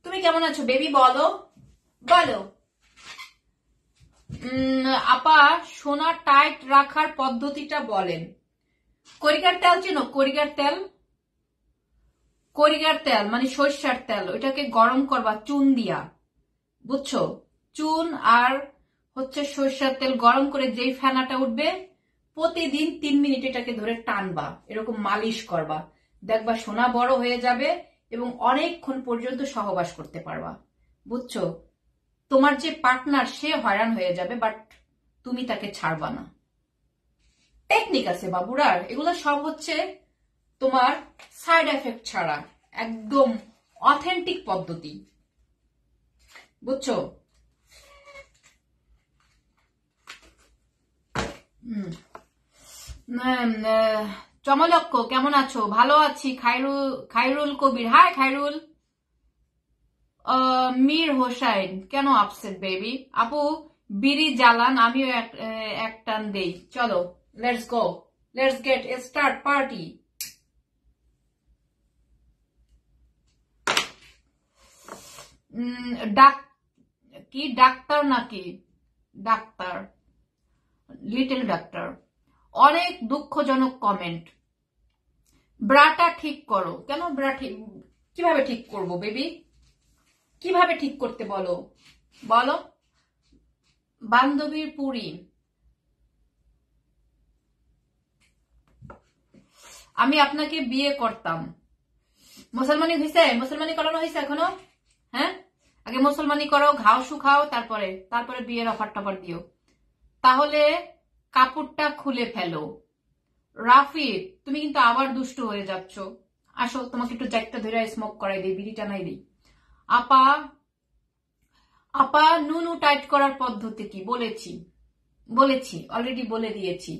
তুমি কেমন আছো বেবি? বলো বলো। আপা সোনা টাইট রাখার পদ্ধতিটা বলেন। করিগার তেল চিনো? করিগার তেল, করিগার তেল মানে সরিষার তেল, ওইটাকে গরম করবা চুন দিয়া, বুঝছো? চুন আর হচ্ছে সরিষার তেল গরম করে যেই ফেনাটা উঠবে, প্রতিদিন 3 মিনিট এটাকে ধরে টানবা, এরকম মালিশ করবা, দেখবা সোনা বড় হয়ে যাবে এবং অনেকক্ষণ পর্যন্ত সহবাস করতে পারবা, বুঝছো? তোমার যে পার্টনার সে হয়রান হয়ে যাবে, বাট তুমি তাকে ছাড়বা না। টেকনিক আছে বাবুরার, এগুলো সব হচ্ছে তোমার সাইড এফেক্ট ছাড়া একদম অথেন্টিক পদ্ধতি, বুঝছো? চমলক্ষ কেমন আছো? ভালো আছি। খাইরুল কবির, হাই খাইরুল। মীর হোসাইন, কেন আপসেট বেবি? আপু বিড়ি জ্বালান, আমিও এক টান দেই। চলো let's go, let's get A start party. কি ডাক্তার নাকি? Doctor, little doctor. অনেক দুঃখজনক কমেন্ট। ব্রাটা ঠিক করো। কেন ব্রা ঠিক, কিভাবে ঠিক করব বেবি? কিভাবে ঠিক করতে বলো বলো। বান্ধবীর পুরি, আমি আপনাকে বিয়ে করতাম। মুসলমানি হয়েছে? মুসলমানি করানো হয়েছে এখনো? হ্যাঁ, আগে মুসলমানি করো, ঘাও শুকাও, তারপরে বিয়ের অফার টফার দিও। তাহলে কাপড়টা খুলে ফেলো। রাফি তুমি কিন্তু আবার দুষ্ট হয়ে যাচ্ছ। আসো তোমাকে একটু জ্যাকটা ধরে স্মোক করাই দিই, বিড়ি টানাই দিই। আপা আপা নুনু টাইট করার পদ্ধতি কি? বলেছি অলরেডি বলে দিয়েছি,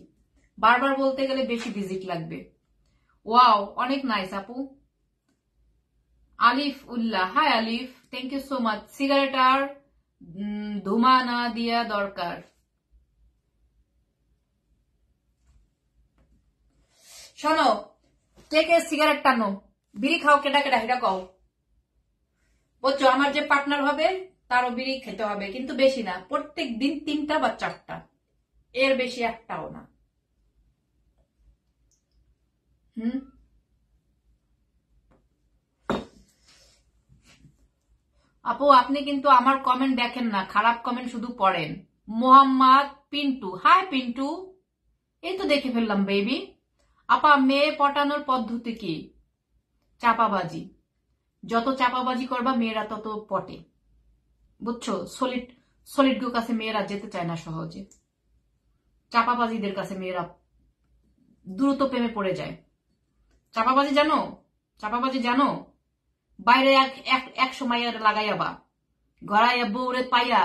বারবার বলতে গেলে বেশি ভিজিট লাগবে। ওয়াও অনেক নাইস আপু। Alif Ullah, hi Alif, thank you so much. Cigarette আর ধুমা না দিয়া দরকার। শোনো, কে কে সিগারেট টানো, বিড়ি খাও, কেটা কেটা হেটা কও, বুঝছো? আমার যে পার্টনার হবে তারও বিড়ি খেতে হবে, কিন্তু বেশি না, প্রত্যেক দিন 3টা বা 4টা, এর বেশি একটাও না। আপু আপনি কিন্তু আমার কমেন্ট দেখেন না, খারাপ কমেন্ট শুধু পড়েন। মোহাম্মদ পিন্টু, হাই পিন্টু, এই তো দেখে ফেললাম বেবি। আপা মেয়ে পটানোর পদ্ধতি কি? চাপাবাজি, যত চাপাবাজি করবা মেয়েরা তত পটে, বুঝছো? সলিড গো কাছে মেয়েরা যেতে চায় না সহজে, চাপাবাজিদের কাছে মেয়েরা দ্রুত প্রেমে পড়ে যায়। চাপাবাজি জানো? চাপাবাজি জানো? বাইরে এক সময় লাগাইয়া বা গড়াইয়া বউরে পাইয়া,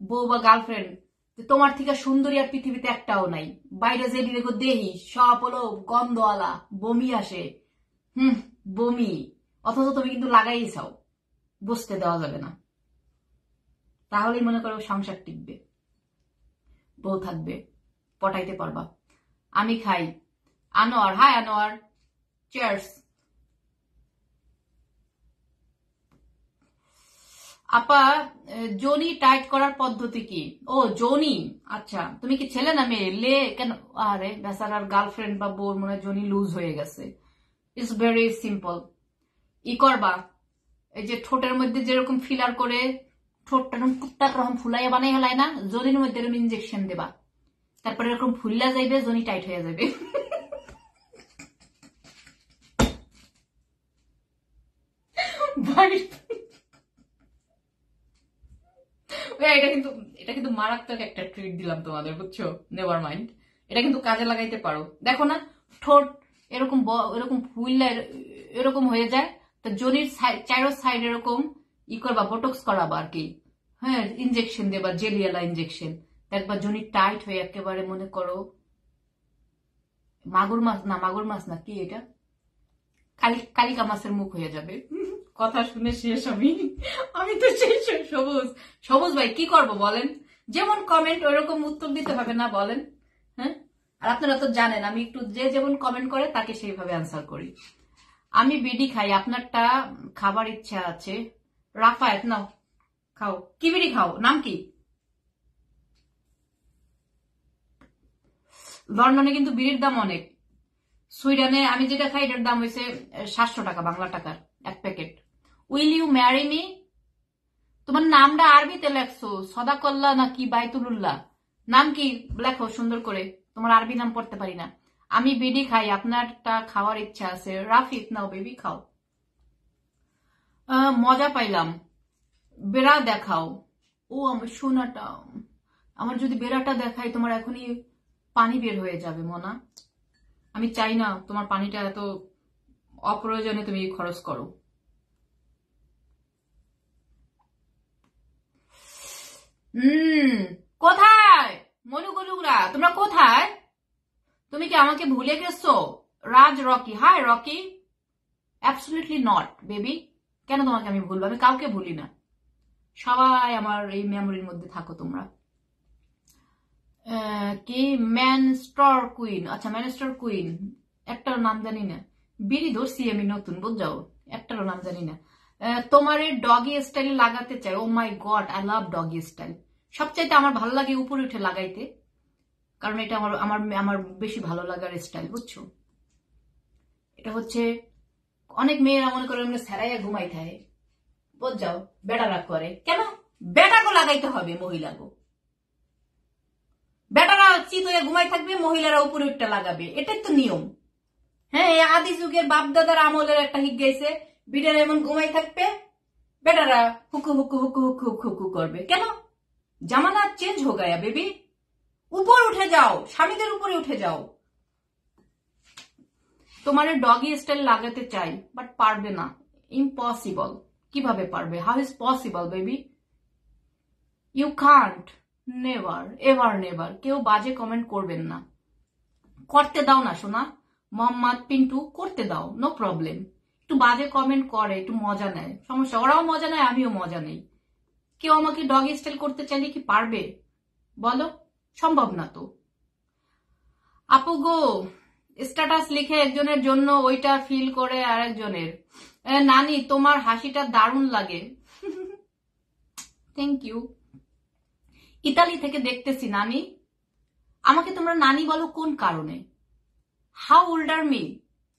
বউ বা গার্লফ্রেন্ড, তোমার থেকে সুন্দরী আর পৃথিবীতে একটাও নাই, বাইরে যে দেখো দেহি সব হলো গন্ধওয়ালা, বমি আসে, বমি, অথচ তুমি কিন্তু লাগাই চাও, বুঝতে দেওয়া যাবে না। তাহলেই মনে করো সংসার টিকবে, বউ থাকবে, পটাইতে পারবা। আমি খাই। Anwar, hi Anwar, cheers. আপা জনি টাইট করার পদ্ধতি কি? ও জনি, আচ্ছা তুমি কি ছেলে না মেয়ে? লে কেন? আরে বেচারার গার্লফ্রেন্ড বা বউর মনে হয় জনি লুজ হয়ে গেছে। It's very simple. ই করবা, এই যে ঠোঁটের মধ্যে যেরকম ফিলার করে ঠোঁটটা টুকটাক রকম ফুলাইয়া বানাই হেলায় না, জনির মধ্যে এরকম ইনজেকশন দেবা, তারপরে এরকম ফুল্লা যাইবে, জনি টাইট হয়ে যাবে। এটা কিন্তু মারাত্মক একটা ট্রিট দিলাম তোমাদের, বুঝছো? নেভার মাইন্ড, এটা কিন্তু কাজে লাগাইতে পারো। দেখো না ঠোঁট এরকম এরকম ফুললা এরকম হয়ে যায়, তো জনির চারো সাইড এরকম ই করবা, বোটক্স করাবা আর কি। হ্যাঁ ইনজেকশন দেবা, জেলিয়ালা ইনজেকশন। দেখবা জনি টাইট হয়ে একেবারে মনে করো মাগুর মাছ না, মাগুর মাছ না, কি এটা, কালিকা মাছের মুখ হয়ে যাবে। কথা শুনে শেষ আমি, আমি তো শেষ। সবুজ, সবুজ ভাই কি করব বলেন? যেমন কমেন্ট ওইরকম উত্তর দিতে হবে না বলেন? হ্যাঁ, আর আপনারা তো জানেন আমি একটু যে যেমন কমেন্ট করে তাকে সেইভাবে আনসার করি। আমি বিড়ি খাই, আপনারটা খাবার ইচ্ছা আছে। রাফায়েত নাও খাও। কি বিড়ি খাও? নাম কি? লন্ডনে কিন্তু বিড়ির দাম অনেক। সুইডেনে আমি যেটা খাই এটার দাম হয়েছে 700 টাকা বাংলা টাকার এক packet. Will you marry me? তোমার নামটা আরবিতে লেখছো সদাকল্লা নাকি বাইতুলুল্লাহ? নাম কি লেখো সুন্দর করে, তোমার আরবি নাম পড়তে পারি না। আমি বিড়ি খাই, আপনারটা খাওয়ার ইচ্ছা আছে। রাফিক নাও বেবি খাও। মজা পাইলাম, বেড়া দেখাও। ও আমার সোনাটা, আমার যদি বেড়াটা দেখাই তোমার এখনই পানি বের হয়ে যাবে মনা। আমি চাই না তোমার পানিটা এত অপ্রয়োজনে তুমি খরচ করো। কোথায় মনুগুলুরা, তোমরা কোথায়? তুমি কি আমাকে ভুলে গেছো? Raj Rocky, hi Rocky. Absolutely not baby. কেন তোমাকে আমি ভুলবো? আমি কাউকে ভুলি না, সবাই আমার এই মেমোরির মধ্যে থাকো তোমরা। কি ম্যানস্টার কুইন? আচ্ছা ম্যানস্টার কুইন, একটারও নাম জানি না। বিড়ি ধরছি আমি নতুন, বুঝাও, একটারও নাম জানি না। তোমার এই ডগি স্টাইল লাগাতে চাই। Oh my God, I love doggy style. সবচাইতে আমার ভালো লাগে উপরে উঠে লাগাইতে, কারণ এটা আমার আমার আমার বেশি ভালো লাগার স্টাইল, বুঝছো? এটা হচ্ছে অনেক মেয়েরা মনে করে আমরা সেরাইয়া ঘুমাই থাকে, বুঝাও, বেটারা করে কেন? বেটাকে লাগাইতে হবে মহিলাগো। বেটারা চিত হয়ে ঘুমাই থাকবে, মহিলারা উপরে উঠটা লাগাবে, এটাই তো নিয়ম। হ্যাঁ, এই আদি যুগের বাপদাদার আমলের একটা হিক গেছে, বিটারা এমন ঘুমাই থাকবে, বেটারা হুকু হুকু হুকু হুকু হুকু হুকু করবে। কেন? জামানা চেঞ্জ হো গায়া বেবি। উপর উঠে যাও, স্বামীদের উপরে উঠে যাও। তোমার ডগি স্টাইল লাগাতে চাই, বাট পারবে না, ইম্পসিবল। কিভাবে পারবে? How is possible baby? You can't, never ever never. কেউ বাজে কমেন্ট করবেন না, করতে দাও না শোনা। মোহাম্মদ পিন্টু করতে দাও, নো প্রবলেম। একটু বাজে কমেন্ট করে, একটু মজা নেয়, সমস্যা, ওরাও মজা নেয় আমিও মজা নেই। কেউ আমাকে ডগি স্টাইল করতে চাইলে কি পারবে বলো? সম্ভব না তো। আপু গো, স্ট্যাটাস লিখে একজনের জন্য ওইটা ফিল করে আরেকজনের। নানি তোমার হাসিটা দারুণ লাগে। Thank you. ইতালি থেকে দেখতেছি নানি। আমাকে তোমরা নানি বলো কোন কারণে? How old are me?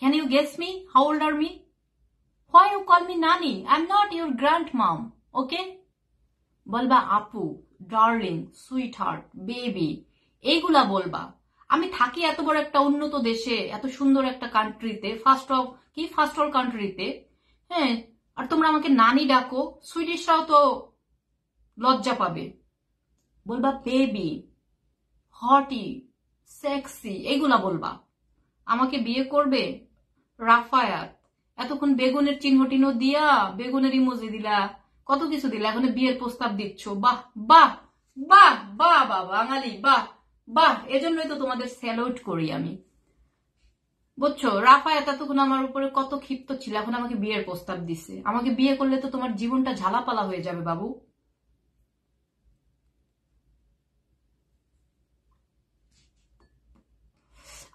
Can you guess me? How old are me? Why you call me Nani? I'm not your grandmom, okay? বলবা আপু, ডার্লিং, সুইট হার্ট, বেবি, এইগুলা বলবা। আমি থাকি এত বড় একটা উন্নত দেশে, এত সুন্দর একটা কান্ট্রিতে, ফার্স্ট অল কান্ট্রিতে, হ্যাঁ, আর তোমরা আমাকে নানি ডাকো। সুইডিশরাও তো লজ্জা পাবে, বলবা বেবি, হটি, সেক্সি, এইগুলা বলবা। আমাকে বিয়ে করবে? রাফায়াত, এতক্ষণ বেগুনের চিহ্ন টিহ্ন দিয়া, বেগুনের ইমোজি দিলা, কত কিছু দিলা, এখন বিয়ের প্রস্তাব দিচ্ছ। বাহ বাহ বাহ বাহ বাহ বাঙালি, বাহ বাহ। এজন্যই তো তোমাদের স্যালুট করি আমি, বুঝছো? রাফায়াত এতক্ষণ আমার উপরে কত ক্ষিপ্ত ছিল, এখন আমাকে বিয়ের প্রস্তাব দিছে। আমাকে বিয়ে করলে তো তোমার জীবনটা ঝালাপালা হয়ে যাবে বাবু।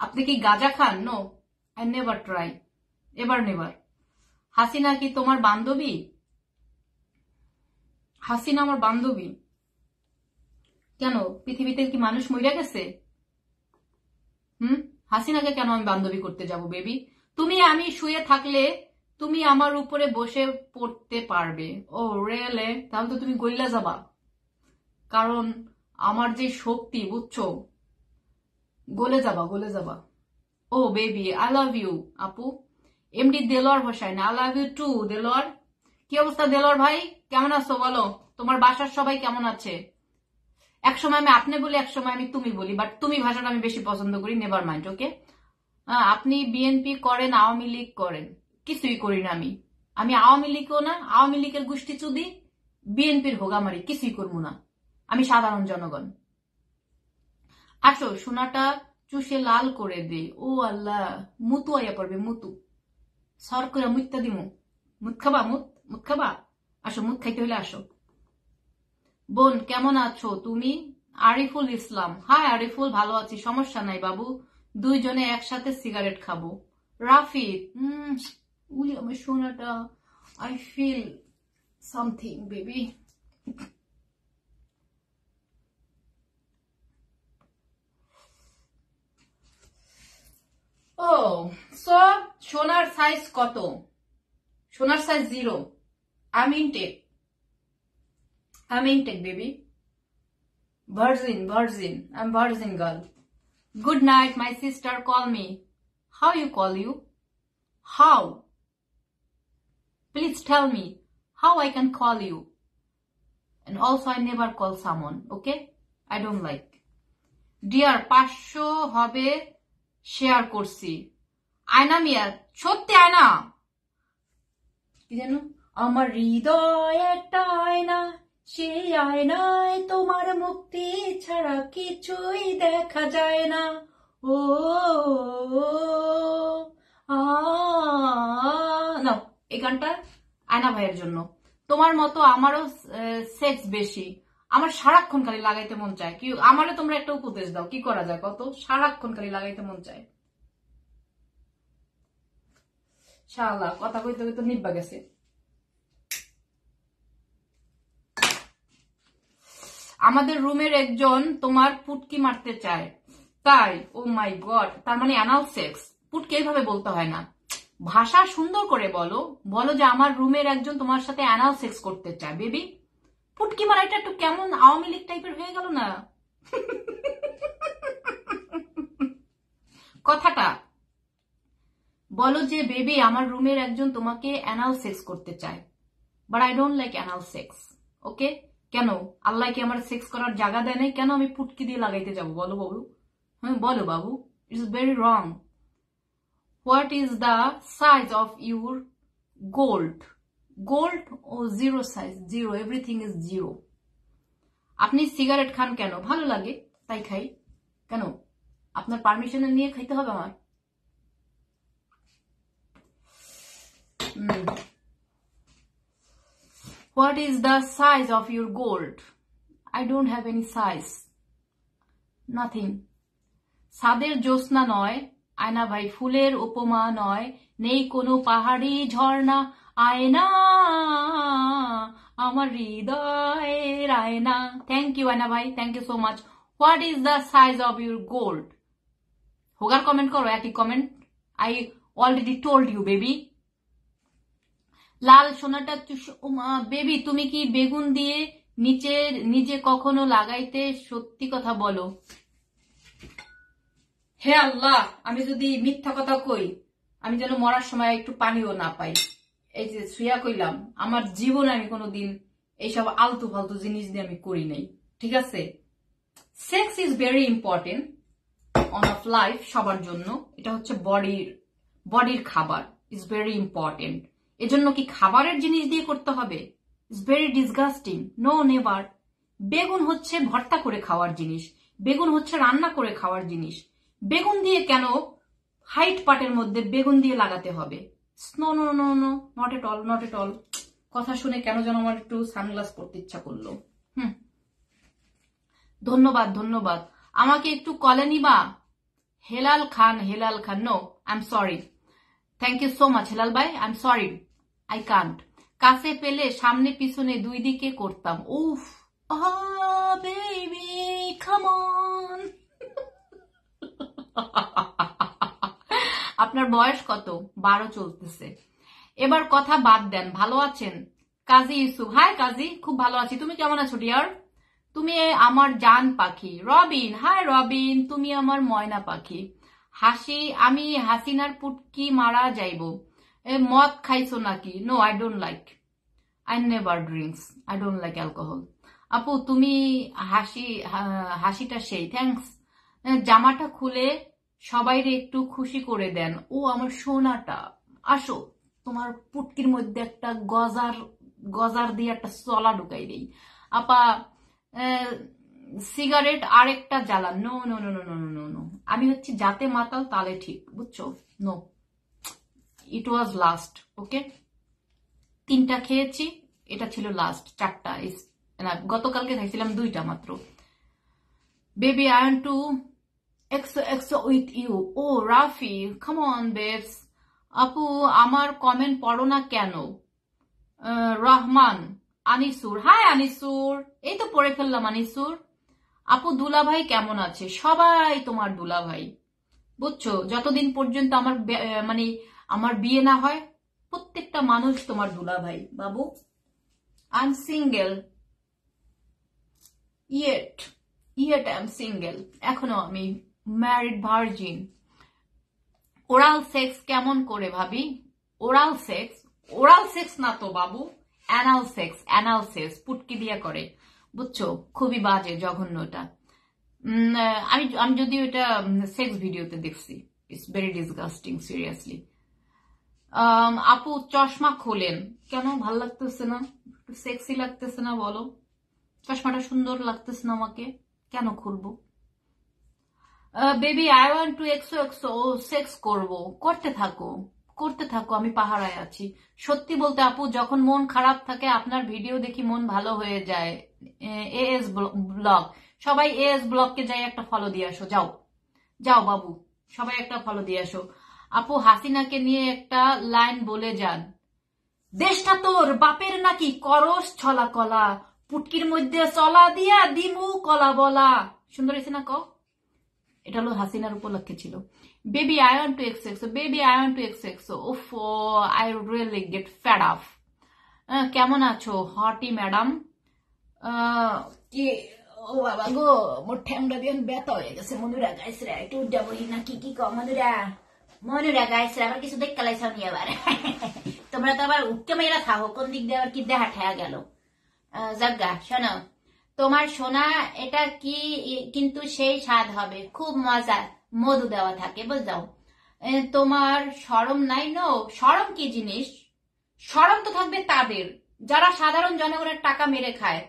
আপনি কি গাঁজা খান? নো, আই নেভার ট্রাই, এবার নেভার। হাসিনা কি তোমার বান্ধবী? হাসিনা আমার বান্ধবী কেন? পৃথিবীতে কি মানুষ মরে গেছে? হাসিনাকে কেন আমি বান্ধবী করতে যাব বেবি? তুমি আমি শুয়ে থাকলে তুমি আমার উপরে বসে পড়তে পারবে। ও রেলে, তাহলে তো তুমি গইলা যাবা, কারণ আমার যে শক্তি, বুঝছো, গলে যাবা, গলে যাবা। Oh baby, I love you আপু। MD Delowar Hossain, I love you too Delowar. কি অবস্থা দেলোয়ার ভাই, কেমন আছো বলো? তোমার বাসার সবাই কেমন আছে? একসময় আমি আপনি বলি, একসময় আমি তুমি বলি, বাট তুমি ভাষাটা আমি বেশি পছন্দ করি। নেভার মাইন্ড, ওকে? আপনি বিএনপি করেন, আওয়ামী লীগ করেন? কিছুই করি না আমি। আমি আওয়ামী লীগও না, আওয়ামী লীগের গোষ্ঠী চুদি, বিএনপির হোগামারি, কিছুই করবো না, আমি সাধারণ জনগণ। আসো সোনাটা চুষে লাল করে দে। ও আল্লাহ, মুতু আইয়া পড়বে, মুতু সর করে মুতটা দিমু। মুত খাবা? মুত খাবা? আসো, মুত খাইতে হলে আসো। বোন কেমন আছো তুমি? আরিফুল ইসলাম, হাই আরিফুল, ভালো আছি, সমস্যা নাই বাবু, দুইজনে একসাথে সিগারেট খাবো। রাফিদ, উই আমার সোনাটা, I feel something baby. Oh so সোনার সাইজ কত? সোনার সাইজ 0। আমি intact baby, virgin, I'm virgin girl. Good night my sister, call me. How you call you? How? Please tell me how I can call you. And also I never call someone, okay? I don't like. Dear 500 হবে শেয়ার করছি। আয়না মিয়া, সত্যি আয়না, কি জানো, আমার হৃদয় একটা আয়না, সেই আয়নায় তোমার মুক্তি ছাড়া কিছুই দেখা যায় না। ও না, এই গানটা আয়না ভাইয়ের জন্য। তোমার মতো আমারও সেক্স বেশি, আমার সারাক্ষণ খালি লাগাইতে মন চায়। কি আমারও তোমরা একটা উপদেশ দাও, কি করা যায় কত? সারাক্ষণ খালি লাগাইতে মন চায়। শালা কথা কইতে কইতে নিব্বা গেছে। আমাদের রুমের একজন তোমার পুটকি মারতে চায়, তাই? ও মাই গড, তার মানে অ্যানাল সেক্স। পুটকি এইভাবে বলতে হয় না, ভাষা সুন্দর করে বলো, বলো যে আমার রুমের একজন তোমার সাথে অ্যানাল সেক্স করতে চায়। বেবি, পুটকি মারাটা একটু কেমন আওয়ামী লীগ টাইপের হয়ে গেল না কথাটা? বলো যে বেবি আমার রুমের একজন তোমাকে অ্যানাল সেক্স করতে চায়, but I don't like anal sex, okay? কেন? আল্লাহ কি আমার সেক্স করার জায়গা দেয় নাই? কেন আমি পুটকি দিয়ে লাগাইতে যাবো? বলো বাবু, হ্যাঁ বলো বাবু, it's very wrong. What is the size of your gold? Gold ও 0 সাইজ, 0, এভরিথিং ইজ 0। আপনি সিগারেট খান কেন? ভালো লাগে তাই খাই। কেন? আপনার পারমিশন নিয়ে খাইতে হবে আমার? What is the size of your gold? I don't have any size. Nothing. সাদের জ্যোৎস্না নয় আয়না ভাই, ফুলের উপমা নয়, নেই কোনো পাহাড়ি ঝর্ণা, আয়না আমার হৃদয়ের আয়না। থ্যাংক ইউ আয়না ভাই, thank you so much. What is the size of your gold? হোগার কমেন্ট করো, একই comment. I already told you baby. লাল সোনাটা বেবি, তুমি কি বেগুন দিয়ে নিজে কখনো লাগাইতে? সত্যি কথা বলো। হে আল্লাহ, আমি যদি মিথ্যা কথা কই, আমি যেন মরার সময় একটু পানিও না পাই। এই যে শুয়া কইলাম, আমার জীবনে আমি কোনোদিন এইসব আলতু ফালতু জিনিস দিয়ে আমি করি নাই, ঠিক আছে? Sex is very important on of life, সবার জন্য। এটা হচ্ছে বডির খাবার, ইজ ভেরি ইম্পর্টেন্ট। এজন্য কি খাবারের জিনিস দিয়ে করতে হবে? It's very disgusting, no never. বেগুন হচ্ছে ভর্তা করে খাওয়ার জিনিস, বেগুন হচ্ছে রান্না করে খাওয়ার জিনিস। বেগুন দিয়ে কেন হাইট পার্টের মধ্যে বেগুন দিয়ে লাগাতে হবে? No no no no, not at all, not at all. কথা শুনে কেন যেন আমার একটু সানগ্লাস পরতে ইচ্ছা করলো। ধন্যবাদ ধন্যবাদ। আমাকে একটু কলে নিবা? Helal Khan, no I am sorry. Thank you so much Helal ভাই, I am sorry, I can't. কাছে পেলে সামনে পিছনে দুই দিকে করতাম। উফ, বেবি কাম অন। আপনার বয়স কত? 12 চলতেছে। এবার কথা বাদ দেন, ভালো আছেন? কাজী ইউসুফ, হাই কাজী, খুব ভালো আছি, তুমি কেমন আছো ডিয়ার? তুমি আমার জান পাখি। রবিন, হাই রবিন, তুমি আমার ময়না পাখি। আমি হাসিনার পুটকি মারা যাইব। মদ খাইছো নাকি? No, I don't like, I never drinks, I don't like alcohol. আপু তুমি হাসিটা সেই, থ্যাংকস। জামাটা খুলে সবাইরে একটু খুশি করে দেন। ও আমার সোনাটা, আসো, তোমার পুটকির মধ্যে একটা গজার গজার দিয়ে একটা চলা ঢুকাই দেই। আপা সিগারেট আরেকটা জ্বালান, no no no no no no no, আমি হচ্ছে যাতে মাতাল তালে ঠিক, বুঝছো? No, it was last, okay? 3টা খেয়েছি, এটা ছিল লাস্ট, 4টা না, গতকালকে খাইছিলাম 2টা মাত্র। বেবি আই ওয়ান্ট টু এক্সো উইথ ইউ। ও রাফি, কাম অন বেবস। আপু আমার কমেন্ট পড়ো না কেন? রহমান আনিসুর, হাই আনিসুর, এই তো পড়ে ফেললাম আনিসুর। আপু দুলাভাই কেমন আছে? সবাই তোমার দুলাভাই, বুঝছো? যতদিন পর্যন্ত মানে আমার বিয়ে না হয় প্রত্যেকটা মানুষ তোমার দুলাভাই বাবু। I am single, yet I am single, এখনো আমি ম্যারিড ভার্জিন। ওরাল সেক্স কেমন করে ভাবি? ওরাল সেক্স না তো বাবু, অ্যানাল সেক্স পুটকি দিয়া করে, বুঝছো? খুবই বাজে, জঘন্য ওটা। আমি যদি ওটা সেক্স ভিডিওতে দেখছি, ইটস ভেরি ডিসগাস্টিং, সিরিয়াসলি। আপু চশমা খোলেন কেন? ভাল লাগতেছে না? সেক্সি লাগতেছে না বলো? চশমাটা সুন্দর লাগতেছে না আমাকে, কেন খুলবো? বেবি আই ওয়ান্ট টু এক্সো সেক্স করবো, করতে থাকো, আমি পাহারায় আছি। সত্যি বলতে আপু, যখন মন খারাপ থাকে আপনার ভিডিও দেখি মন ভালো হয়ে যায়। এএস ব্লগ, সবাই এএস ব্লগকে যাই একটা ফলো দিয়ে আসো, যাও বাবু, সবাই একটা ফলো দিয়ে আসো। আপু হাসিনাকে নিয়ে একটা লাইন বলে যান। দেশটা তোর বাপের নাকি করস ছলা কলা, পুটকির মধ্যে চলা দিয়া দিমু কলা বলা। সুন্দর হয়েছে না? এটা হলো হাসিনার উপলক্ষে ছিল। বেবি আই ওয়ান্ট টু এক্সেক্সো, উফ, I really get fed off. কেমন আছো হটি ম্যাডাম? কি, ও বাবা গো, মোর ঠ্যাংটা দিয়ে ব্যথা হয়ে গেছে। মনুরা গাইসরা একটু উঠা বলি না, কি কও মনুরা গাইসরা, আবার কিছু দেখ কালাইছাও নি আবার। তোমরা তো আবার উঠকে মেয়েরা থাকো, কোন দিক দিয়ে আবার কি দেখা ঠেয়া গেল। জাগা শোনো, তোমার সোনা এটা কি, কিন্তু সেই স্বাদ হবে, খুব মজা, মধু দেওয়া থাকে, বুঝাও? তোমার শরম নাই? নো, শরম কি জিনিস? শরম তো থাকবে তাদের যারা সাধারণ জনগণের টাকা মেরে খায়,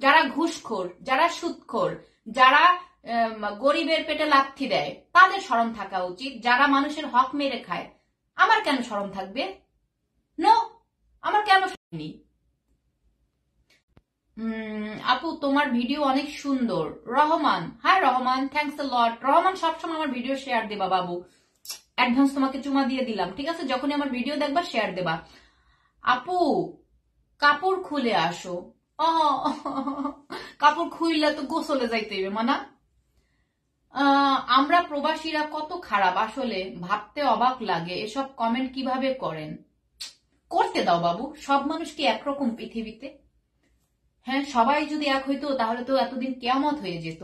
যারা ঘুষখোর, যারা সুদখোর, যারা গরিবের পেটে লাথি দেয়, তাদের শরম থাকা উচিত। যারা মানুষের হক মেরে খায়, আমার কেন শরম থাকবে? নো, আমার কেন নেই? আপু তোমার ভিডিও অনেক সুন্দর। Rahman, hi Rahman, thanks a lot. Rahman, সবসময় আমার ভিডিও শেয়ার দেবা বাবু, অ্যাডভান্স তোমাকে চুমা দিয়ে দিলাম, ঠিক আছে? যখনই আমার ভিডিও দেখবা শেয়ার দেবা। আপু কাপড় খুলে আসো। কাপড় খুললে তো গোসলে যাইতে হইবে মানা। আমরা প্রবাসীরা কত খারাপ, আসলে ভাবতে অবাক লাগে, এসব কমেন্ট কিভাবে করেন। করতে দাও বাবু, সব মানুষ কি একরকম পৃথিবীতে? হ্যাঁ, সবাই যদি এক হইতো তাহলে তো এতদিন কিয়ামত হয়ে যেত।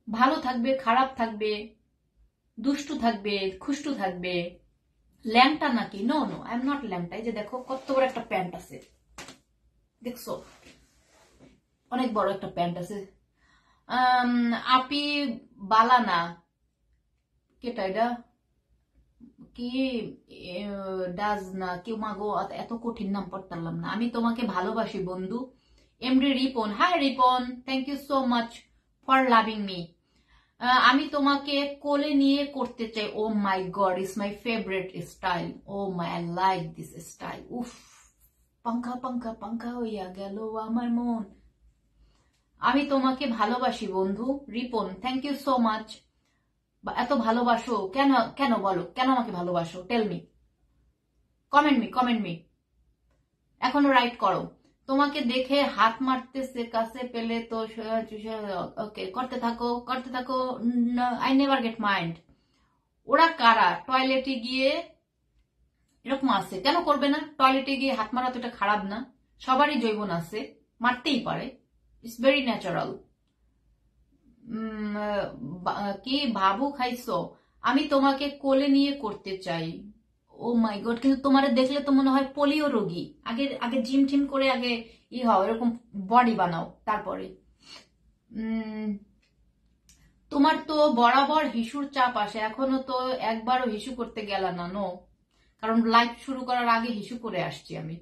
ভালো থাকবে, খারাপ থাকবে, দুষ্টু থাকবে, খুষ্টু থাকবে, ল্যাংটা নাকি? No no, I am not ল্যাংটা। এই যে দেখো কত বড় একটা প্যান্ট আছে, দেখছো? অনেক বড় একটা প্যান্ট আছে। আপি বালানা, কেটা এটা কি, ডাজ না কেউ মাগো, এত কঠিন নাম পড়তাম না আমি। তোমাকে ভালোবাসি বন্ধু। MD Ripon, hi Ripon, thank you so much for loving me. আমি তোমাকে কোলে নিয়ে করতে চাই। Oh my god, it's my favourite style. Oh my, I like this style. উফ, পাঙ্খা পাঙ্খা পাঙ্খা হইয়া গেল আমার মন। আমি তোমাকে ভালোবাসি বন্ধু। Ripon, thank you so much. এত ভালোবাসো কেন? কেন বলো, কেন আমাকে ভালোবাসো? টেল মি, কমেন্ট মি, এখনো রাইট করো। তোমাকে দেখে হাত মারতেছে, কাছে পেলে তো ওকে, করতে থাকো। I never gate mind. ওরা কারা? টয়লেটে গিয়ে এরকম আছে, কেন করবে না? টয়লেটে গিয়ে হাত মারা তো এটা খারাপ না, সবারই জৈবন আছে, মারতেই পারে, ইটস ভেরি ন্যাচারাল। কি ভাবু খাইছো? আমি তোমাকে কোলে নিয়ে করতে চাই। ও মাই গড, কিন্তু তোমার দেখলে তো মনে হয় পোলিও রোগী। আগে জিম টিম করে আগে হও, এরকম বডি বানাও তারপরে। তোমার তো বরাবর হিসুর চাপ আসে, এখনো তো একবারও হিসু করতে গেল না? নো, কারণ লাইভ শুরু করার আগে হিসু করে আসছি আমি।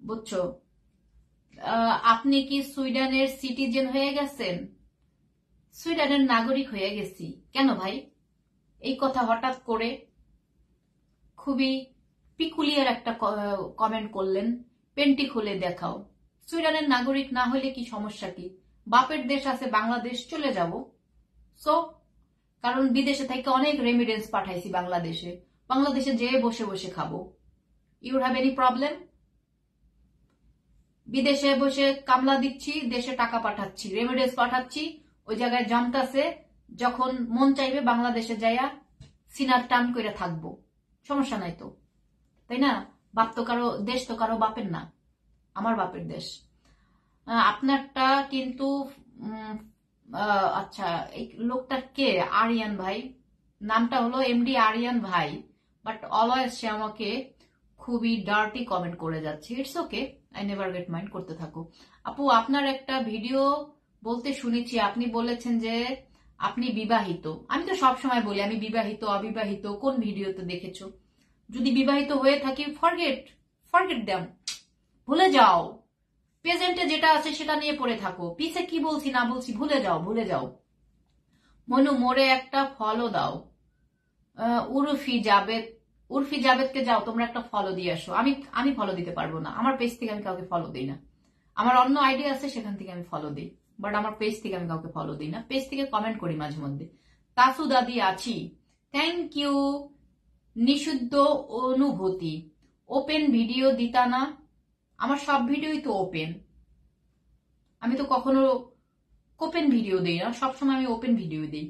বুঝছো? আপনি কি সুইডেনের সিটিজেন হয়ে গেছেন? সুইডেনের নাগরিক হয়ে গেছি। কেন ভাই এই কথা হঠাৎ করে? খুবই পিকুলিয়ার একটা কমেন্ট করলেন। পেন্টি খুলে দেখাও। সুইডেনের নাগরিক না হলে কি সমস্যা কি? বাপের দেশ আছে বাংলাদেশ, চলে যাব। সো কারণ বিদেশে থেকে অনেক রেমিডেন্স পাঠাইছি বাংলাদেশে, বাংলাদেশে যেয়ে বসে বসে খাবো। You have any problem? বিদেশে বসে কামলা দিচ্ছি, দেশে টাকা পাঠাচ্ছি, রেমিডেন্স পাঠাচ্ছি, ওই জায়গায় জমতাছে, যখন মন চাইবে বাংলাদেশে যাইয়া সিনার টান করে থাকবো, সমস্যা নাই তো, তাই না? বাপ তো কারো দেশ, তো কারো বাপের না, আমার বাপের দেশ। আপনারটা কিন্তু আচ্ছা, এই লোকটা কে? আরিয়ান ভাই, নামটা হলো এমডি আরিয়ান ভাই, বাট অলওয়েজ সে আমাকে খুবই ডার্টি কমেন্ট করে যাচ্ছে। It's okay, I never gate mind, করতে থাকো। আপু, আপনার একটা ভিডিও বলতে শুনেছি, আপনি বলেছেন যে আপনি বিবাহিত। আমি তো সবসময় বলি আমি বিবাহিত অবিবাহিত, কোন ভিডিওতে দেখেছো? যদি বিবাহিত হয়ে থাকি, ফরগেট দেম, ভুলে যাও। প্রেজেন্টে যেটা আছে সেটা নিয়ে পড়ে থাকো, পিছে কি বলছি না বলছি ভুলে যাও। মনু, মোরে একটা ফলো দাও। উর্ফি জাবেদকে যাও তোমরা একটা ফলো দিয়ে আসো। আমি ফলো দিতে পারবো না, আমার পেজ থেকে আমি কাউকে ফলো দিই না। আমার অন্য আইডি আছে, সেখান থেকে আমি ফলো দিই, বাট আমার পেজ থেকে আমি কাউকে ফলো দিই না। পেজ থেকে কমেন্ট করি মাঝে মধ্যে। তাসু দাদি আছি, থ্যাংক ইউ। নিষিদ্ধ অনুভূতি, ওপেন ভিডিও দিতা না? আমার সব ভিডিওই তো ওপেন, আমি তো কখনো ওপেন ভিডিও দিই না, সবসময় আমি ওপেন ভিডিও দিই।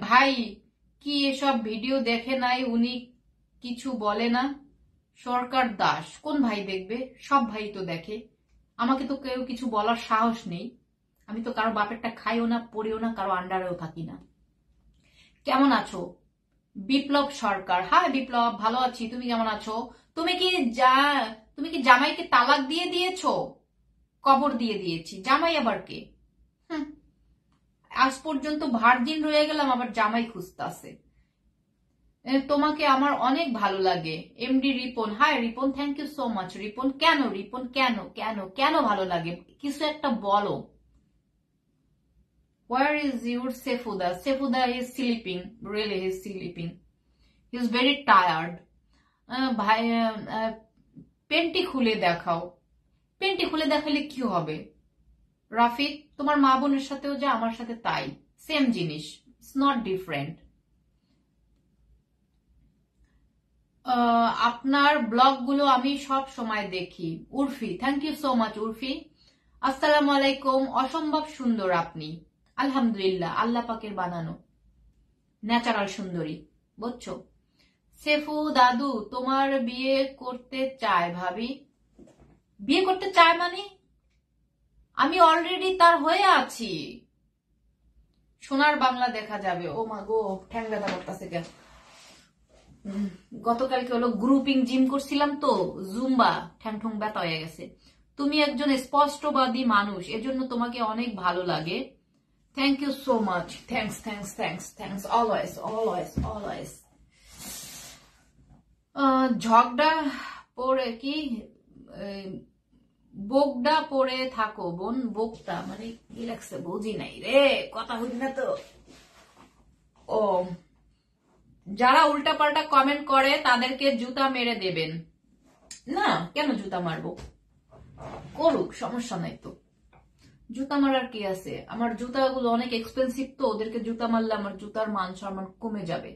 ভাই কি এসব ভিডিও দেখে নাই? উনি কিছু বলে না? সরকার দাস, কোন ভাই দেখবে? সব ভাই তো দেখে, আমাকে তো কেউ কিছু বলার সাহস নেই। আমি তো কারো বাপেরটা খাইও না, পড়িও না, কারো আন্ডারেও থাকি না। কেমন আছো? বিপ্লব সরকার, হ্যাঁ বিপ্লব, ভালো আছি। তুমি কেমন আছো? তুমি কি জামাইকে তালাক দিয়ে দিয়েছো? কবর দিয়ে দিয়েছি। জামাই আবার কে? আজ পর্যন্ত ভার্জিন রয়ে গেলাম, আবার জামাই খুঁজতাছে। তোমাকে আমার অনেক ভালো লাগে। MD Ripon, hi Ripon, thank you so much. Ripon, কেন রিপন, কেন কেন কেন ভালো লাগে? কিছু একটা বলো। Where is your Sefuda? Sefuda is sleeping. Really, he's sleeping. He's very tired. ভাই, পেন্টি খুলে দেখাও। পেন্টি খুলে দেখালে কি হবে? রাফিক, তোমার মা বোনের সাথেও যা আমার সাথে তাই, সেম জিনিস, ইটস নট ডিফারেন্ট। আপনার ব্লগ গুলো আমি সব সময় দেখি। Urfi, thank you so much Urfi. আসসালামু আলাইকুম। অসম্ভব সুন্দর আপনি। আলহামদুলিল্লাহ, আল্লাহ পাকের বানানো ন্যাচারাল সুন্দরী, বুঝছো? সেফু দাদু তোমার বিয়ে করতে চায় ভাবি। বিয়ে করতে চায় মানে? আমি অলরেডি তার হয়ে আছি। সোনার বাংলা দেখা যাবে। ও মা গো, ঠ্যাং ব্যথা করতেছে কেন? গতকালকে হলো গ্রুপিং জিম করছিলাম তো, জুম্বা, ঠ্যাং ঠুং ব্যথা হয়ে গেছে। তুমি একজন স্পষ্টবাদী মানুষ, এজন্য তোমাকে অনেক ভালো লাগে। Thank you so much. Thanks thanks thanks thanks, always always always. ঝগড়া পরে কি বোগডা পরে থাকো বোন? বোগটা মানে কি লাগছে বুঝি নাই রে, কথা হই না তো। ও, যারা উল্টাপাল্টা কমেন্ট করে তাদেরকে জুতা মেরে দেবেন না? কেন জুতা মারবো? করুক, সমস্যা নাই তো, জুতা মারার কি আছে? আমার জুতাগুলো অনেক এক্সপেন্সিভ তো, ওদেরকে জুতা মারলে আমার জুতার মান সম্মান কমে যাবে।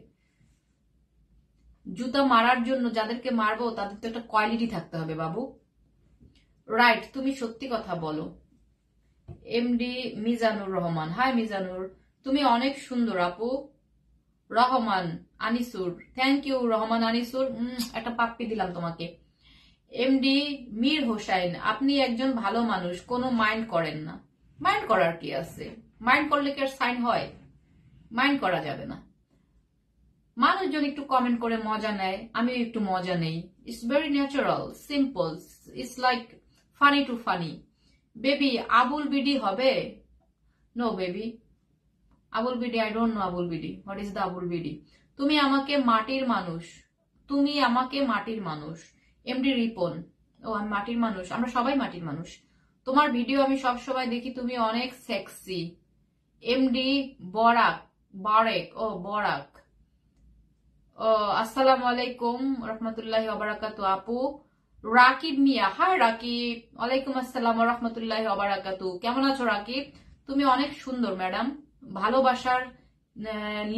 জুতা মারার জন্য যাদেরকে মারবো তাদের তো একটা কোয়ালিটি থাকতে হবে বাবু। রাইট, তুমি সত্যি কথা বলো। এমডি মিজানুর রহমান, হাই মিজানুর, তুমি অনেক সুন্দর আপু। রহমান আনিসুর, থ্যাংক ইউ রহমান আনিসুর, একটা পাপ্পি দিলাম তোমাকে। এমডি মীর হোসাইন, আপনি একজন ভালো মানুষ, কোনো মাইন্ড করেন না। মাইন্ড করার কি আছে? মাইন্ড করলে কি আর সাইন হয়? মাইন্ড করা যাবে না। মানুষজন একটু কমেন্ট করে মজা নেয়, আমিও একটু মজা নেই। It's very natural, simple, it's like funny too funny. Baby, Abul BD হবে? No baby, Abul BD, I don't know Abul BD. What is the Abul BD? তুমি আমাকে মাটির মানুষ তুমি আমাকে মাটির মানুষ। এমডি রিপন, ও আমি মাটির মানুষ, আমরা সবাই মাটির মানুষ। তোমার ভিডিও আমি সব সময় দেখি, তুমি অনেক সেক্সি। এমডি বরাক, বরাক, ও আসসালামু আলাইকুম রহমতুল্লাহি ওয়া বারাকাতু। আপু রাকিব মিয়া, হাই রাকিব, ওয়ালাইকুম আসসালাম ওয়া রাহমাতুল্লাহি ওয়া বারাকাতু। কেমন আছো রাকিব? তুমি অনেক সুন্দর ম্যাডাম। ভালোবাসার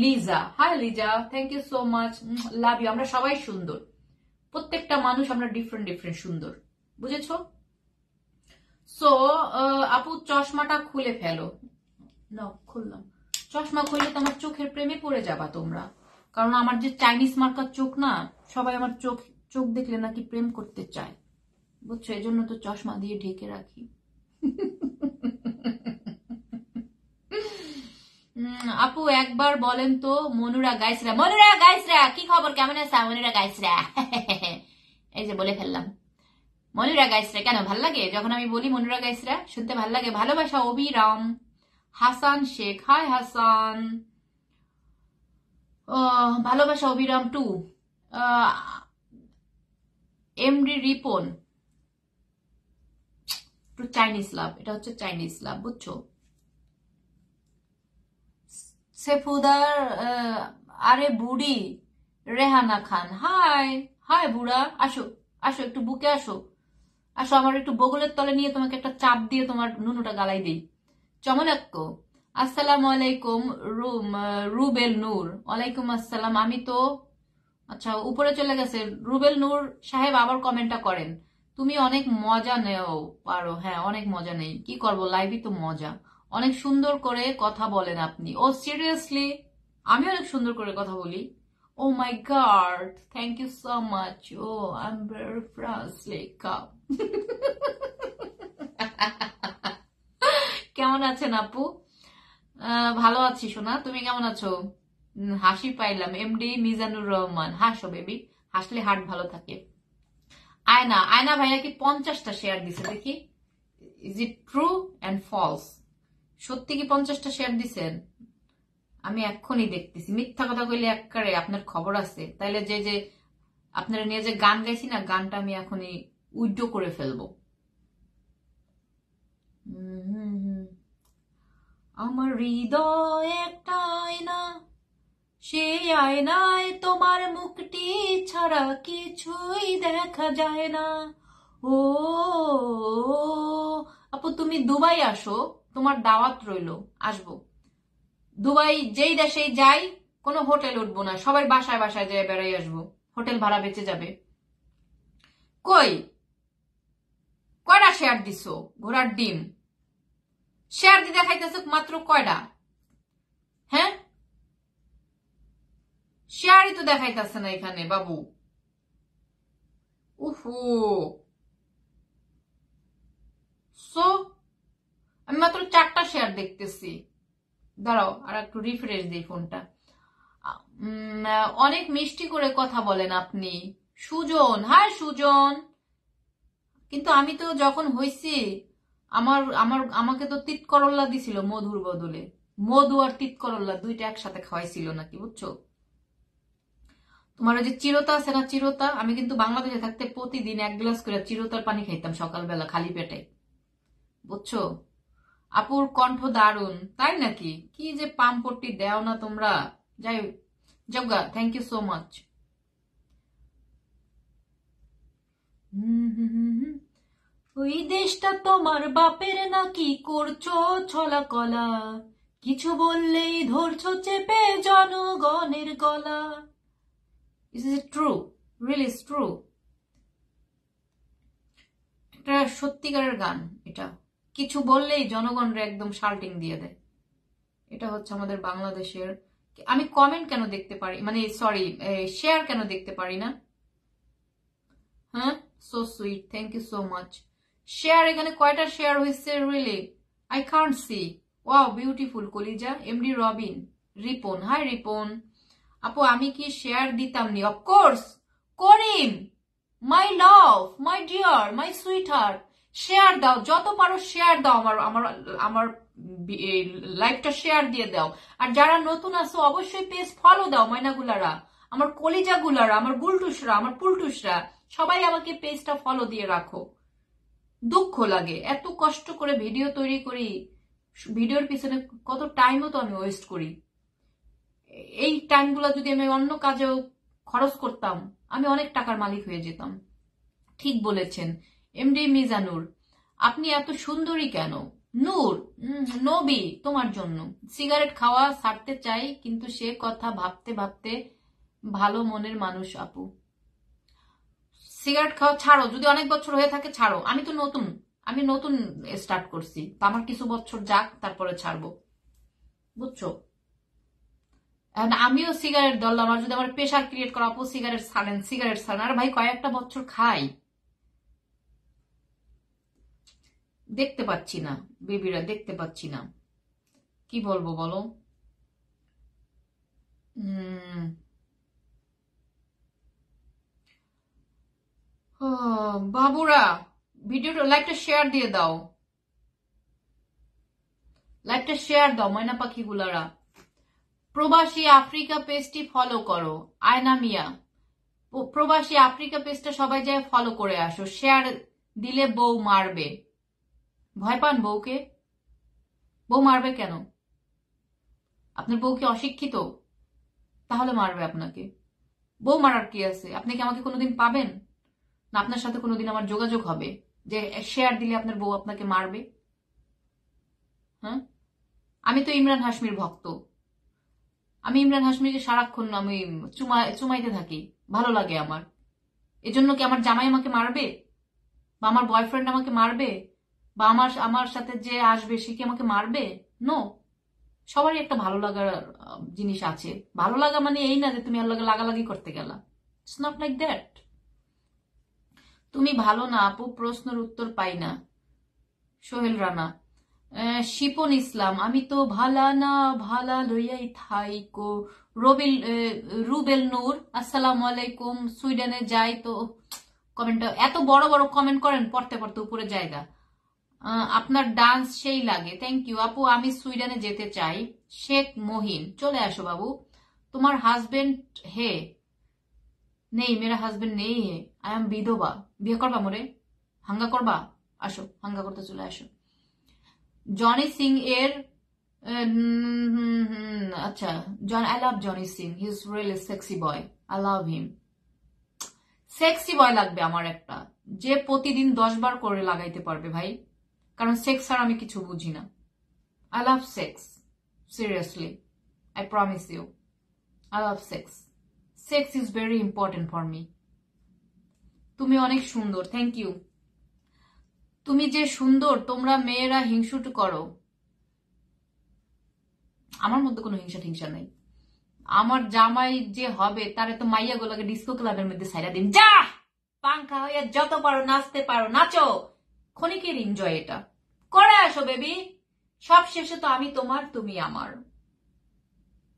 Liza, hi Liza, thank you so much, love you. আমরা সবাই সুন্দর, প্রত্যেকটা মানুষ আমরা ডিফারেন্ট ডিফারেন্ট সুন্দর, বুঝেছো? সো আপু চশমাটা খুলে ফেলো। না খুললাম। চশমা খুললে তোমার চোখের প্রেমে পড়ে যাবা তোমরা, কারণ আমার যে চাইনিজ মার্কার চোখ না, সবাই আমার চোখ দেখলে নাকি প্রেম করতে চায়, বুঝছো? এই জন্য তো চশমা দিয়ে ঢেকে রাখি। আপু একবার বলেন তো মনুরা গাইসরা কি খবর, কেমন আছে মনুরা গাইসরা? এই যে বলে ফেললাম মনুরা গাইসরা। কেন ভাল লাগে যখন আমি বলি মনুরা গাইসরা? শুনতে ভাল লাগে। ভালোবাসা অবিরাম। হাসান শেখ, হাই হাসান, ভালোবাসা অবিরাম too. MD Ripon, too Chinese love, এটা হচ্ছে চাইনিজ লাভ, বুঝছো? সেফুদার, আরে বুড়ি রেহানা খান, হাই হাই বুড়া, আসো আসো, একটু বুকে আসো, আসো আমার একটু বগলের তলে নিয়ে তোমাকে একটা চাপ দিয়ে তোমার নুনুটা গালাই দিই। চমলাক্য, আসসালামু আলাইকুম রুবেল নূর, ওয়ালাইকুম আসসালাম। আমি তো আচ্ছা উপরে চলে গেছে। রুবেল নূর সাহেব আবার কমেন্টটা করেন, তুমি অনেক মজা নেও পারো। হ্যাঁ অনেক মজা নেই, কি করবো, লাইভই তো মজা। অনেক সুন্দর করে কথা বলেন আপনি। Oh seriously? আমি অনেক সুন্দর করে কথা বলি? Oh my god, thank you so much. Oh I am very frostly cup. কেমন আছেন আপু? ভালো আছি সোনা, তুমি কেমন আছো? হাসি পাইলাম। এমডি মিজানুর রহমান, হাসো বেবি, হাসলে হার্ট ভালো থাকে। আয়না ভাই নাকি 50টা শেয়ার দিছে, দেখি is it true and false? সত্যি কি 50টা শেয়ার দিছেন? আমি এক্ষুনি দেখতেছি। মিথ্যা কথা কইলে একবারে আপনার খবর আছে। তাইলে যে আপনারা নিয়ে যে গান গাইছি না, গানটা আমি এখনই উইড্রো করে ফেলবো। আমার হৃদয় একটা আয়না, সেই আয়নায় তোমার মুখটি ছাড়া কিছুই দেখা যায় না। ও আপু তুমি দুবাই আসো, তোমার দাওয়াত রইলো, আসবো। দুবাই যেই দেশেই যাই কোনো হোটেল উঠবো না, সবাই বাসায় বাসায় যেয়ে বেড়াই আসবো, হোটেল ভাড়া বেঁচে যাবে। কয়টা শেয়ার দিছো ঘোড়ার ডিম? শেয়ার দিয়ে দেখাইতেছো মাত্র কয়টা? হ্যাঁ শেয়ারই তো দেখাইতেছে না এখানে বাবু। উফু, সো আমি মাত্র 4টা শেয়ার দেখতেছি। দাঁড়াও আর একটু রিফ্রেশ দিই ফোনটা। অনেক মিষ্টি করে কথা বলেন আপনি। সুজন, হ্যাঁ সুজন, কিন্তু আমি তো যখন হইছি আমাকে তো তিত করল্লা দিছিল মধুর বদলে। মধু আর তিত করল্লা দুইটা একসাথে খাওয়াইছিল নাকি, বুঝছো? তোমার ওই যে চিরতা আছে না, চিরতা, আমি কিন্তু বাংলাদেশে থাকতে প্রতিদিন 1 গ্লাস করে চিরতার পানি খাইতাম সকালবেলা খালি পেটে, বুঝছো? আপুর কণ্ঠ দারুন, তাই নাকি? কি যে পাম্পটি দেও না তোমরা। যাই জগা, থ্যাংক ইউ সো মাচ। ওই দেশটা তোমার বাপের নাকি, করছো ছলা কলা, কিছু বললেই ধরছো চেপে জনগণের গলা। Is it true? Really is true? একটা সত্যিকারের গান এটা। কিছু বললেই জনগণরা একদম শাল্টিং দিয়ে দেয়। এটা হচ্ছে আমাদের বাংলাদেশের। আমি কমেন্ট কেন দেখতে পারি, মানে সরি শেয়ার কেন দেখতে পারি না? হ্যাঁ so sweet, thank you so much. Share এখানে কয়টা শেয়ার হয়েছে really? I can't see. Wow beautiful কলিজা। MD Robin, Ripon, hi Ripon. আপু আমি কি শেয়ার দিতাম নি? Of course Karim, my love, my dear, my sweetheart, share দাও, যত পারো শেয়ার দাও, আমার আমার আমার লাইভটা শেয়ার দিয়ে দাও। আর যারা নতুন আছো অবশ্যই পেজ ফলো দাও ময়নাগুলারা। আমার কলিজাগুলারা, আমার বুলটুসরা, আমার পুলটুসরা, সবাই আমাকে পেজটা ফলো দিয়ে রাখো। দুঃখ লাগে, এত কষ্ট করে ভিডিও তৈরি করি, ভিডিওর পিছনে কত টাইমও তো আমি ওয়েস্ট করি। এই টাইমগুলো যদি আমি অন্য কাজেও খরচ করতাম, আমি অনেক টাকার মালিক হয়ে যেতাম। ঠিক বলেছেন এমডি মিজানুর, আপনি এত সুন্দরী কেন? নূর, নবী তোমার জন্য। সিগারেট খাওয়া ছাড়তে চাই, কিন্তু সে কথা ভাবতে ভাবতে ভালো মনের মানুষ আপু। সিগারেট খাওয়া ছাড়ো, যদি অনেক বছর হয়ে থাকে ছাড়ো। আমি নতুন স্টার্ট করছি, তো আমার কিছু বছর যাক, তারপরে ছাড়বো, বুঝছো? আমিও সিগারেট ধরলাম, আর যদি আমার প্রেশার ক্রিয়েট করা, আপু সিগারেট ছাড়েন। আর ভাই কয়েকটা বছর খাই, দেখতে পাচ্ছি না বেবিরা, দেখতে পাচ্ছি না, কি বলবো বলো? বাবুরা, ভিডিওটা লাইকটা শেয়ার দিয়ে দাও, লাইকটা শেয়ার দাও ময়না পাখিগুলারা। প্রবাসী আফ্রিকা পেজটি ফলো করো, আয়না মিয়া। প্রবাসী আফ্রিকা পেজটা সবাই যায় ফলো করে আসো, শেয়ার দিলে বউ মারবে। ভয় পান বউকে? বউ মারবে কেন? আপনার বউ কি অশিক্ষিত? তাহলে মারবে আপনাকে। বউ মারার কি আছে? আপনি কি আমাকে কোনোদিন পাবেন? না আপনার সাথে কোনোদিন আমার যোগাযোগ হবে যে শেয়ার দিলে আপনার বউ আপনাকে মারবে? হ্যাঁ, আমি তো ইমরান হাশমির ভক্ত। আমি ইমরান হাশমিকে সারাক্ষণ আমি চুমাইতে থাকি, ভালো লাগে আমার। এজন্য কি আমার জামাই আমাকে মারবে, বা আমার বয়ফ্রেন্ড আমাকে মারবে, বা আমার সাথে যে আসবে সে কি আমাকে মারবে? নো। সবারই একটা ভালো লাগার জিনিস আছে। ভালো লাগা মানে এই না যে তুমি আল্লাহকে লাগালাগি করতে গেলা। It's not like that. তুমি ভালো না আপু, প্রশ্নের উত্তর পাই না। সোহেল রানা। শিপন ইসলাম, আমি তো ভালা না, ভালা লইয়াই থাইকো। রুবেল নূর, আসসালামু আলাইকুম। সুইডেনে যাই তো। কমেন্ট এত বড় বড় কমেন্ট করেন, পড়তে পড়তে উপরে জায়গা। আপনার ডান্স সেই লাগে, থ্যাংক ইউ আপু। আমি সুইডেনে যেতে চাই। শেখ মহিন, চলে আসো বাবু। তোমার হাজবেন্ড হে? নেই, মেরা হাজবেন্ড নেই হে, আই এম বিধবা। বিয়ে করবা মোরে? হাঙ্গা করবা? আসো, হাঙ্গা করতে চলে আসো। জনি সিং এর আচ্ছা, I love Johnny Singh, he is really sexy boy, I love him. Sexy boy লাগবে আমার একটা, যে প্রতিদিন 10 বার করে লাগাইতে পারবে ভাই, কারণ সেক্স আর আমি কিছু বুঝি না। I love sex, seriously, I promise you, I love sex. Sex is very important for me. তুমি অনেক সুন্দর, থ্যাংক ইউ। তুমি যে সুন্দর, তোমরা মেয়েরা হিংসুট করো। আমার মধ্যে কোনো হিংসা নেই। আমার জামাই যে হবে তারে তো মাইয়া গোলাকে ডিস্কো ক্লাবের মধ্যে সাইরা দিন, যা পাংখা হইয়া যত পারো নাচতে পারো নাচো, ক্ষণিকের এনজয় এটা করে আসো বেবি। সব শেষে তো আমি তোমার, তুমি আমার,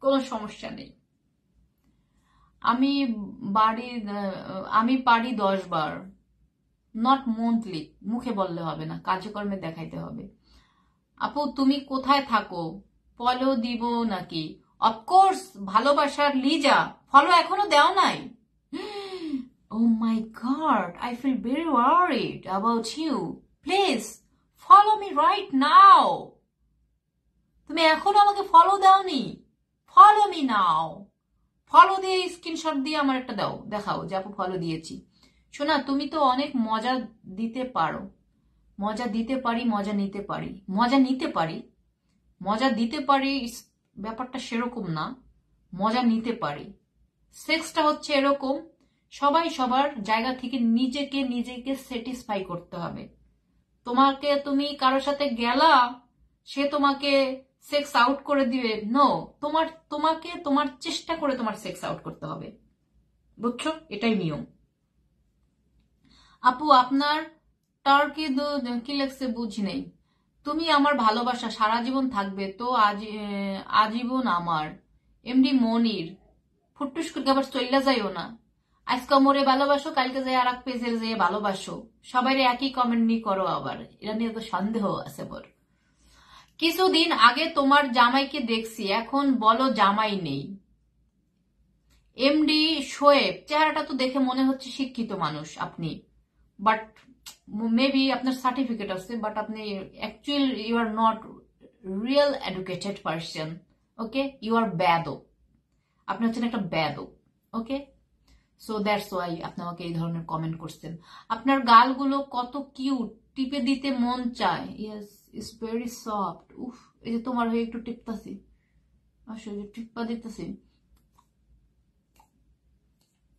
কোনো সমস্যা নেই। আমি পারি 10 বার, নট মন্থলি। মুখে বললে হবে না, কাজকর্মে দেখাইতে হবে। আপু তুমি কোথায় থাকো? ফলো দিব নাকি? অফকোর্স, ভালোবাসার লিজা। ফলো এখনো দেও নাই? Oh my God, I feel very worried about you. Please follow me right now. তুমি এখনো আমাকে ফলো দাওনি? Follow me now. ফলো দিয়ে স্ক্রিনশট দিয়ে আমার একটা দাও, দেখাও যে আপু ফলো দিয়েছি। শোনা, তুমি তো অনেক মজা দিতে পারো। মজা দিতে পারি, মজা নিতে পারি। মজা নিতে পারি, মজা দিতে পারি ব্যাপারটা সেরকম না, মজা নিতে পারি। সেক্সটা হচ্ছে এরকম, সবাই সবার জায়গা থেকে নিজেকে স্যাটিসফাই করতে হবে। তুমি কারোর সাথে গেলা, সে তোমাকে সেক্স আউট করে দিবে, নো। তোমাকে তোমার চেষ্টা করে তোমার সেক্স আউট করতে হবে, বুঝছো? এটাই নিয়ম। আপু আপনার টার্কি কি লেখছে বুঝি নেই। তুমি আমার ভালোবাসা সারা জীবন থাকবে তো, আজীবন আমার। এমডি মনির, ফুটুস করে আবার চল্লা যাইও না। আজকে মোরে ভালোবাসো, কালকে যাই আর এক পেজের যেয়ে ভালোবাসো। সবাই একই কমেন্ট নিয়ে করো আবার, এটা নিয়ে তো সন্দেহ আছে মোর। কিছুদিন আগে তোমার জামাইকে দেখছি, এখন বলো জামাই নেই। এমডি শোয়েব, চেহারাটা তো দেখে মনে হচ্ছে শিক্ষিত মানুষ আপনি, বাট মেবি আপনার সার্টিফিকেট আছে, বাট আপনি actually you are not real educated person. Okay, you are ব্যাদো, আপনি হচ্ছেন একটা ব্যাদো। ওকে, সো দ্যাটস ওয়াই আপনি আমাকে এই ধরনের কমেন্ট করছেন। আপনার গালগুলো কত কিউট, টিপে দিতে মন চায়। Yes, it's very soft. উফ, এই যে তোমার হয়ে একটু টিপতাছি, আসলে টিপ্পা দিতেছি।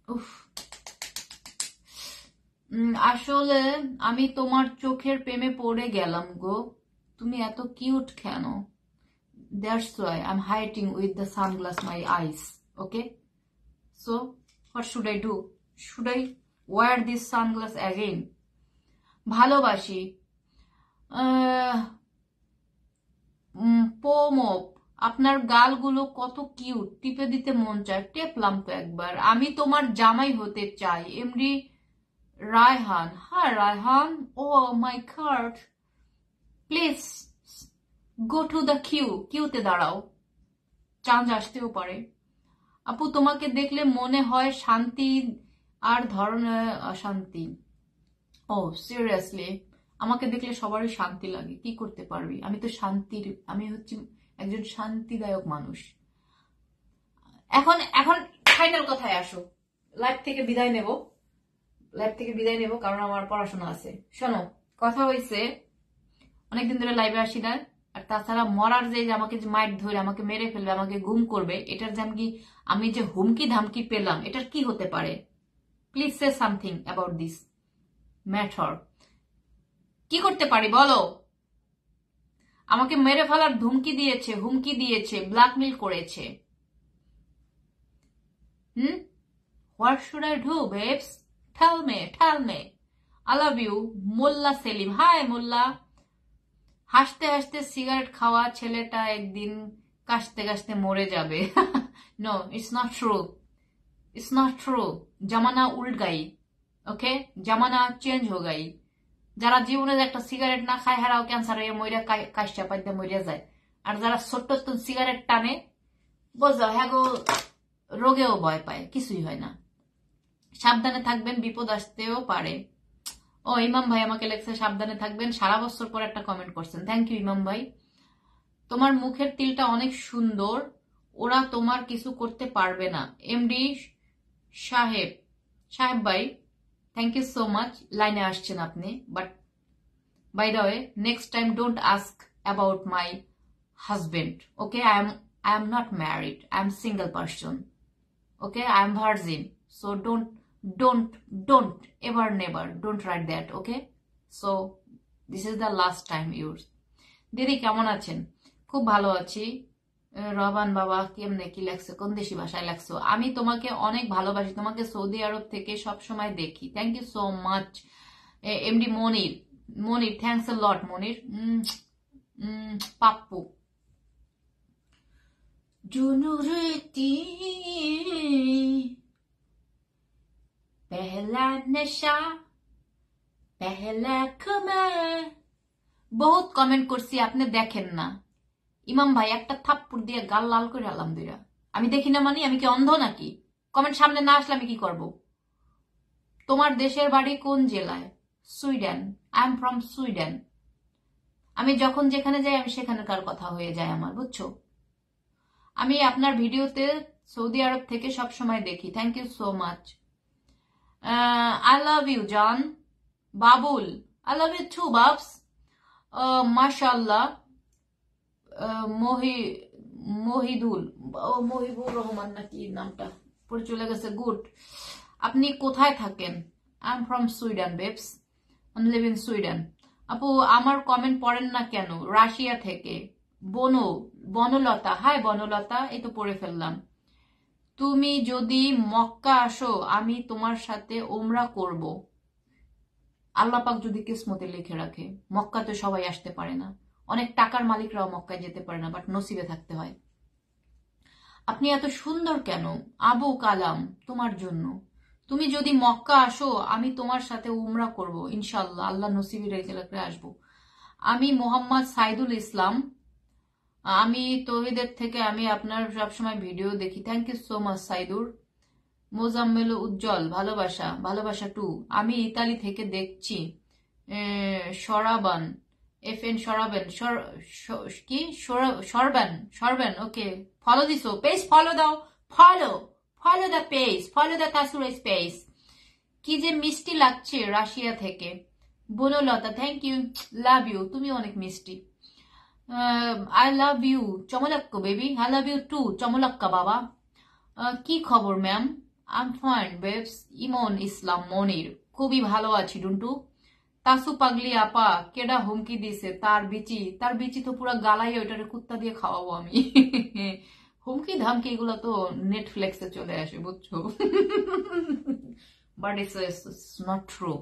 উফ, আসলে আমি তোমার চোখের প্রেমে পড়ে গেলাম গো, তুমি এত কিউট কেন? That's why I am hiding with the sunglass my eyes. Okay, so what should I do? Should I wear this sunglass again? ভালোবাসি। পোমপ, আপনার গালগুলো কত কিউট, টিপে দিতে মন চায়। টেপলাম তো একবার। আমি তোমার জামাই হতে চাই। MD Raihan, hi Raihan, oh my god, please go to the কিউতে দাঁড়াও, চান্স আসতেও পারে। আপু তোমাকে দেখলে মনে হয় শান্তি আর ধরনের অশান্তি। ও সিরিয়াসলি, আমাকে দেখলে সবারই শান্তি লাগে, কি করতে পারবি, আমি তো শান্তির, আমি হচ্ছি একজন শান্তিদায়ক মানুষ। এখন এখন ফাইনাল কথায় আসো, লাইভ থেকে বিদায় নেব, কারণ আমার পড়াশোনা আছে। শোনো, কথা হয়েছে অনেকদিন ধরে লাইভে আসি না, আর তাছাড়া মরার যে আমাকে যে মাইট ধরে আমাকে মেরে ফেলবে, আমাকে গুম করবে, এটার যে আমি যে হুমকি ধামকি পেলাম, এটার কি হতে পারে? Please say something about this matter. কি করতে পারি বলো? আমাকে মেরে ফেলার হুমকি দিয়েছে, ব্ল্যাকমেল করেছে। What should I do babes? Tell me. I love you. Molla Selim, hi Molla. হাসতে হাসতে সিগারেট খাওয়া ছেলেটা একদিন কাশতে কাশতে মরে যাবে। No, it's not true. জামানা উল্ট গাই। ওকে, জামানা চেঞ্জ হো গাই। যারা জীবনে একটা সিগারেট না খায় হারাও ক্যান্সার হয়ে মরিয়া কাশটা পাইতে মরিয়া যায়, আর যারা ছোট্ট সিগারেট টানে বোঝো হ্যাঁ গো, রোগেও ভয় পায়, কিছুই হয় না। সাবধানে থাকবেন, বিপদ আসতেও পারে। ও ইমাম ভাই আমাকে লেখছে সাবধানে থাকবেন, সারা বছর পর একটা কমেন্ট করছেন, থ্যাংক ইউ ইমাম ভাই। তোমার মুখের তিলটা অনেক সুন্দর, ওরা তোমার কিছু করতে পারবে না। এমডি সাহেব ভাই, থ্যাংক ইউ সো মাচ, লাইনে আসছেন আপনি। But by the way, next time don't ask about my husband. Okay, I am not married, I am single person. Okay, I am virgin, so don't ever never don't write that. Okay, so this is the last time yours. দিদি কেমন আছেন? খুব ভালো আছি। রহমান বাবা কেমনে, কি লাগছে, কোন দেশি ভাষায় লাগছো? আমি তোমাকে অনেক ভালোবাসি, তোমাকে সৌদি আরব থেকে সব সময় দেখি। Thank you so much MD Monir, thanks a lot Monir. Pappu, पहला नशा पहला खुमार। বহুত কমেন্ট করছি, আপনি দেখেন না। ইমাম ভাই একটা থাপ্পড় দিয়ে গাল লাল করে আলাম দুইরা। আমি দেখি না মানে আমি কি অন্ধ নাকি? কমেন্ট সামনে না আসলে আমি কি করব? তোমার দেশের বাড়ি কোন জেলায়? Sweden. I am from Sweden. আমি যখন যেখানে যাই আমি সেখানকার কথা হয়ে যায় আমার, বুঝছো? আমি আপনার ভিডিওতে সৌদি আরব থেকে সব সময় দেখি। Thank you so much. I love you জান। Babul, I love you too babs. মাশাআল্লাহ। মহিবুর রহমান নাকি নামটা পড়ে চলে গেছে, গুড। আপনি কোথায় থাকেন? I am from Sweden babes, I live in Sweden. আপু আমার কমেন্ট পড়েন না কেন? রাশিয়া থেকে বনলতা, হাই বনলতা, এই তো পড়ে ফেললাম। তুমি যদি মক্কা আসো আমি তোমার সাথে ওমরা করব, আল্লাহ পাক যদি কিসমতে লিখে রাখে। মক্কাতে সবাই আসতে পারে না, অনেক টাকার মালিকরাও মক্কায় যেতে পারে না, বাট নসিবে থাকতে হয়। আপনি এত সুন্দর কেন? আবু কালাম, তোমার জন্য। তুমি যদি মক্কা আসো আমি তোমার সাথে উমরা করব ইনশাল্লাহ, আল্লাহ নসিবে রেখে রাখলে আসবো। আমি মোহাম্মদ সাইদুল ইসলাম, আমি তৌহিদের থেকে, আমি আপনার সবসময় ভিডিও দেখি। Thank you so much Saidur. Mozammel Ujjal ভালোবাসা ভালোবাসা টু আমি ইতালি থেকে দেখছি সরাবান FN সরাবেন কি সরবেন ওকে ফলো দিছো পেজ ফলো দাও follow the page follow the তাসুরাইস পেজ কি যে মিষ্টি লাগছে রাশিয়া থেকে Banalata thank you love you তুমি অনেক মিষ্টি আই লাভ ইউ চমলাক্কা baby I love you too চমলাক্কা বাবা কি খবর ma'am I am fine babes Emon Islam Monir খুবই ভালো আছি ডুন্টু তাসু পাগলি আপা কেডা হুমকি দিছে তার বিচি তো পুরা গালাই ওইটারে কুত্তা দিয়ে খাওয়াবো আমি হুমকি ধামকি এগুলো তো নেটফ্লিক্সে চলে আসে বুঝছো but it's not true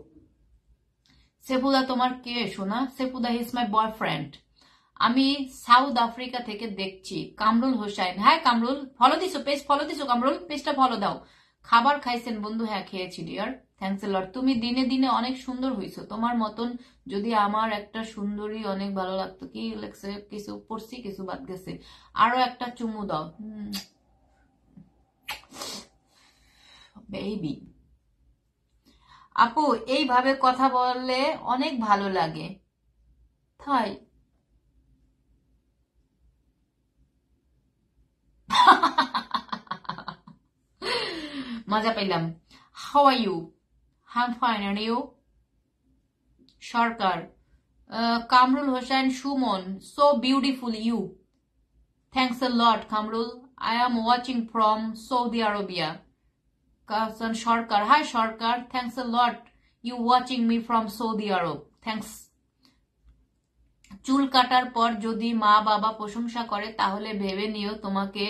Sefuda তোমার কে শোনা সেফুদা ইজ মাই বয়ফ্রেন্ড আমি সাউথ আফ্রিকা থেকে দেখছি কামরুল হোসাইন হ্যাঁ কামরুল ফলো দিছো পেজ ফলো দিছো কামরুল পেজটা ফলো দাও খাবার খাইছেন বন্ধু হ্যাঁ খেয়েছি ডিয়ার থ্যাংকস এ লট তুমি দিনে দিনে অনেক সুন্দর হইছো তোমার মতন যদি আমার একটা সুন্দরী অনেক ভালো লাগতো কি লাগছে কিছু পড়ছি কিছু বাদ গেছে আরো একটা চুমু দাও বেবি আপু এইভাবে কথা বললে অনেক ভালো লাগে তাই মজা পাইলাম how are you I am fine and you Sarkar Kamrul Hossain Sumon so beautiful you thanks a lot Kamrul I am watching from Saudi Arabia Sarkar hi Sarkar thanks a lot you watching me from Saudi Arab thanks চুল কাটার পর যদি মা বাবা প্রশংসা করে তাহলে ভেবে নিও তোমাকে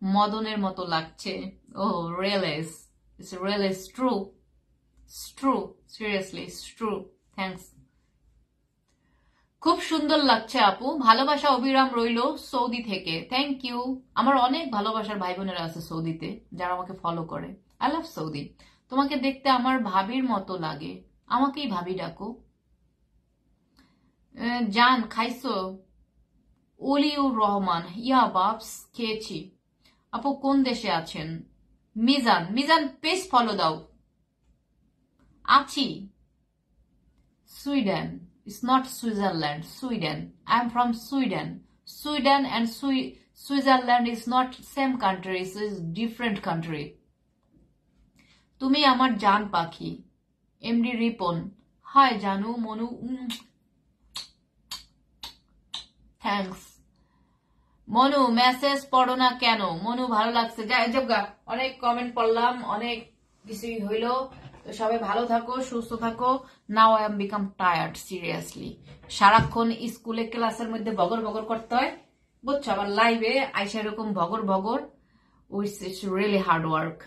মদনের মতো লাগছে oh realise it's realise true seriously true thanks খুব সুন্দর লাগছে আপু ভালোবাসা অবিরাম রইল সৌদি থেকে থ্যাংক ইউ আমার অনেক ভালোবাসার ভাই বোনেরা আছে সৌদিতে যারা আমাকে ফলো করে আই লাভ সৌদি তোমাকে দেখতে আমার ভাবির মতো লাগে আমাকেই ভাবি ডাকো জান খাইছো অলিউর রহমান ইয়া বাপস খেয়েছি আপু কোন দেশে আছেন মিজান পেজ ফলো দাও আছি Sweden it's not Switzerland Sweden I am from Sweden and Switzerland is not same country is different country তুমি আমার জান পাখি এমডি রিপন হাই জানু মনু থ্যাংকস মনু মেসেজ পড়ো না কেন মনু ভালো লাগছে অনেক কমেন্ট পড়লাম অনেক কিছুই হইলো সবাই ভালো থাকো সুস্থ থাকো now I am become tired seriously সারাক্ষণ স্কুলে ক্লাসের মধ্যে বগর বগর করতে হয় বুঝছো আবার লাইভে আইসা এরকম বগর বগর ইটস রিয়েলি হার্ড ওয়ার্ক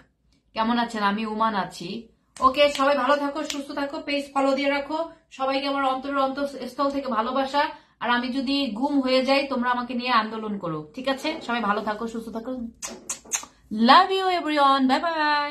কেমন আছেন আমি উমান আছি ওকে সবাই ভালো থাকো সুস্থ থাকো পেজ ফলো দিয়ে রাখো সবাইকে আমার অন্তঃস্থল থেকে ভালোবাসা আর আমি যদি গুম হয়ে যাই তোমরা আমাকে নিয়ে আন্দোলন করো ঠিক আছে সবাই ভালো থাকো সুস্থ থাকো love you everyone bye by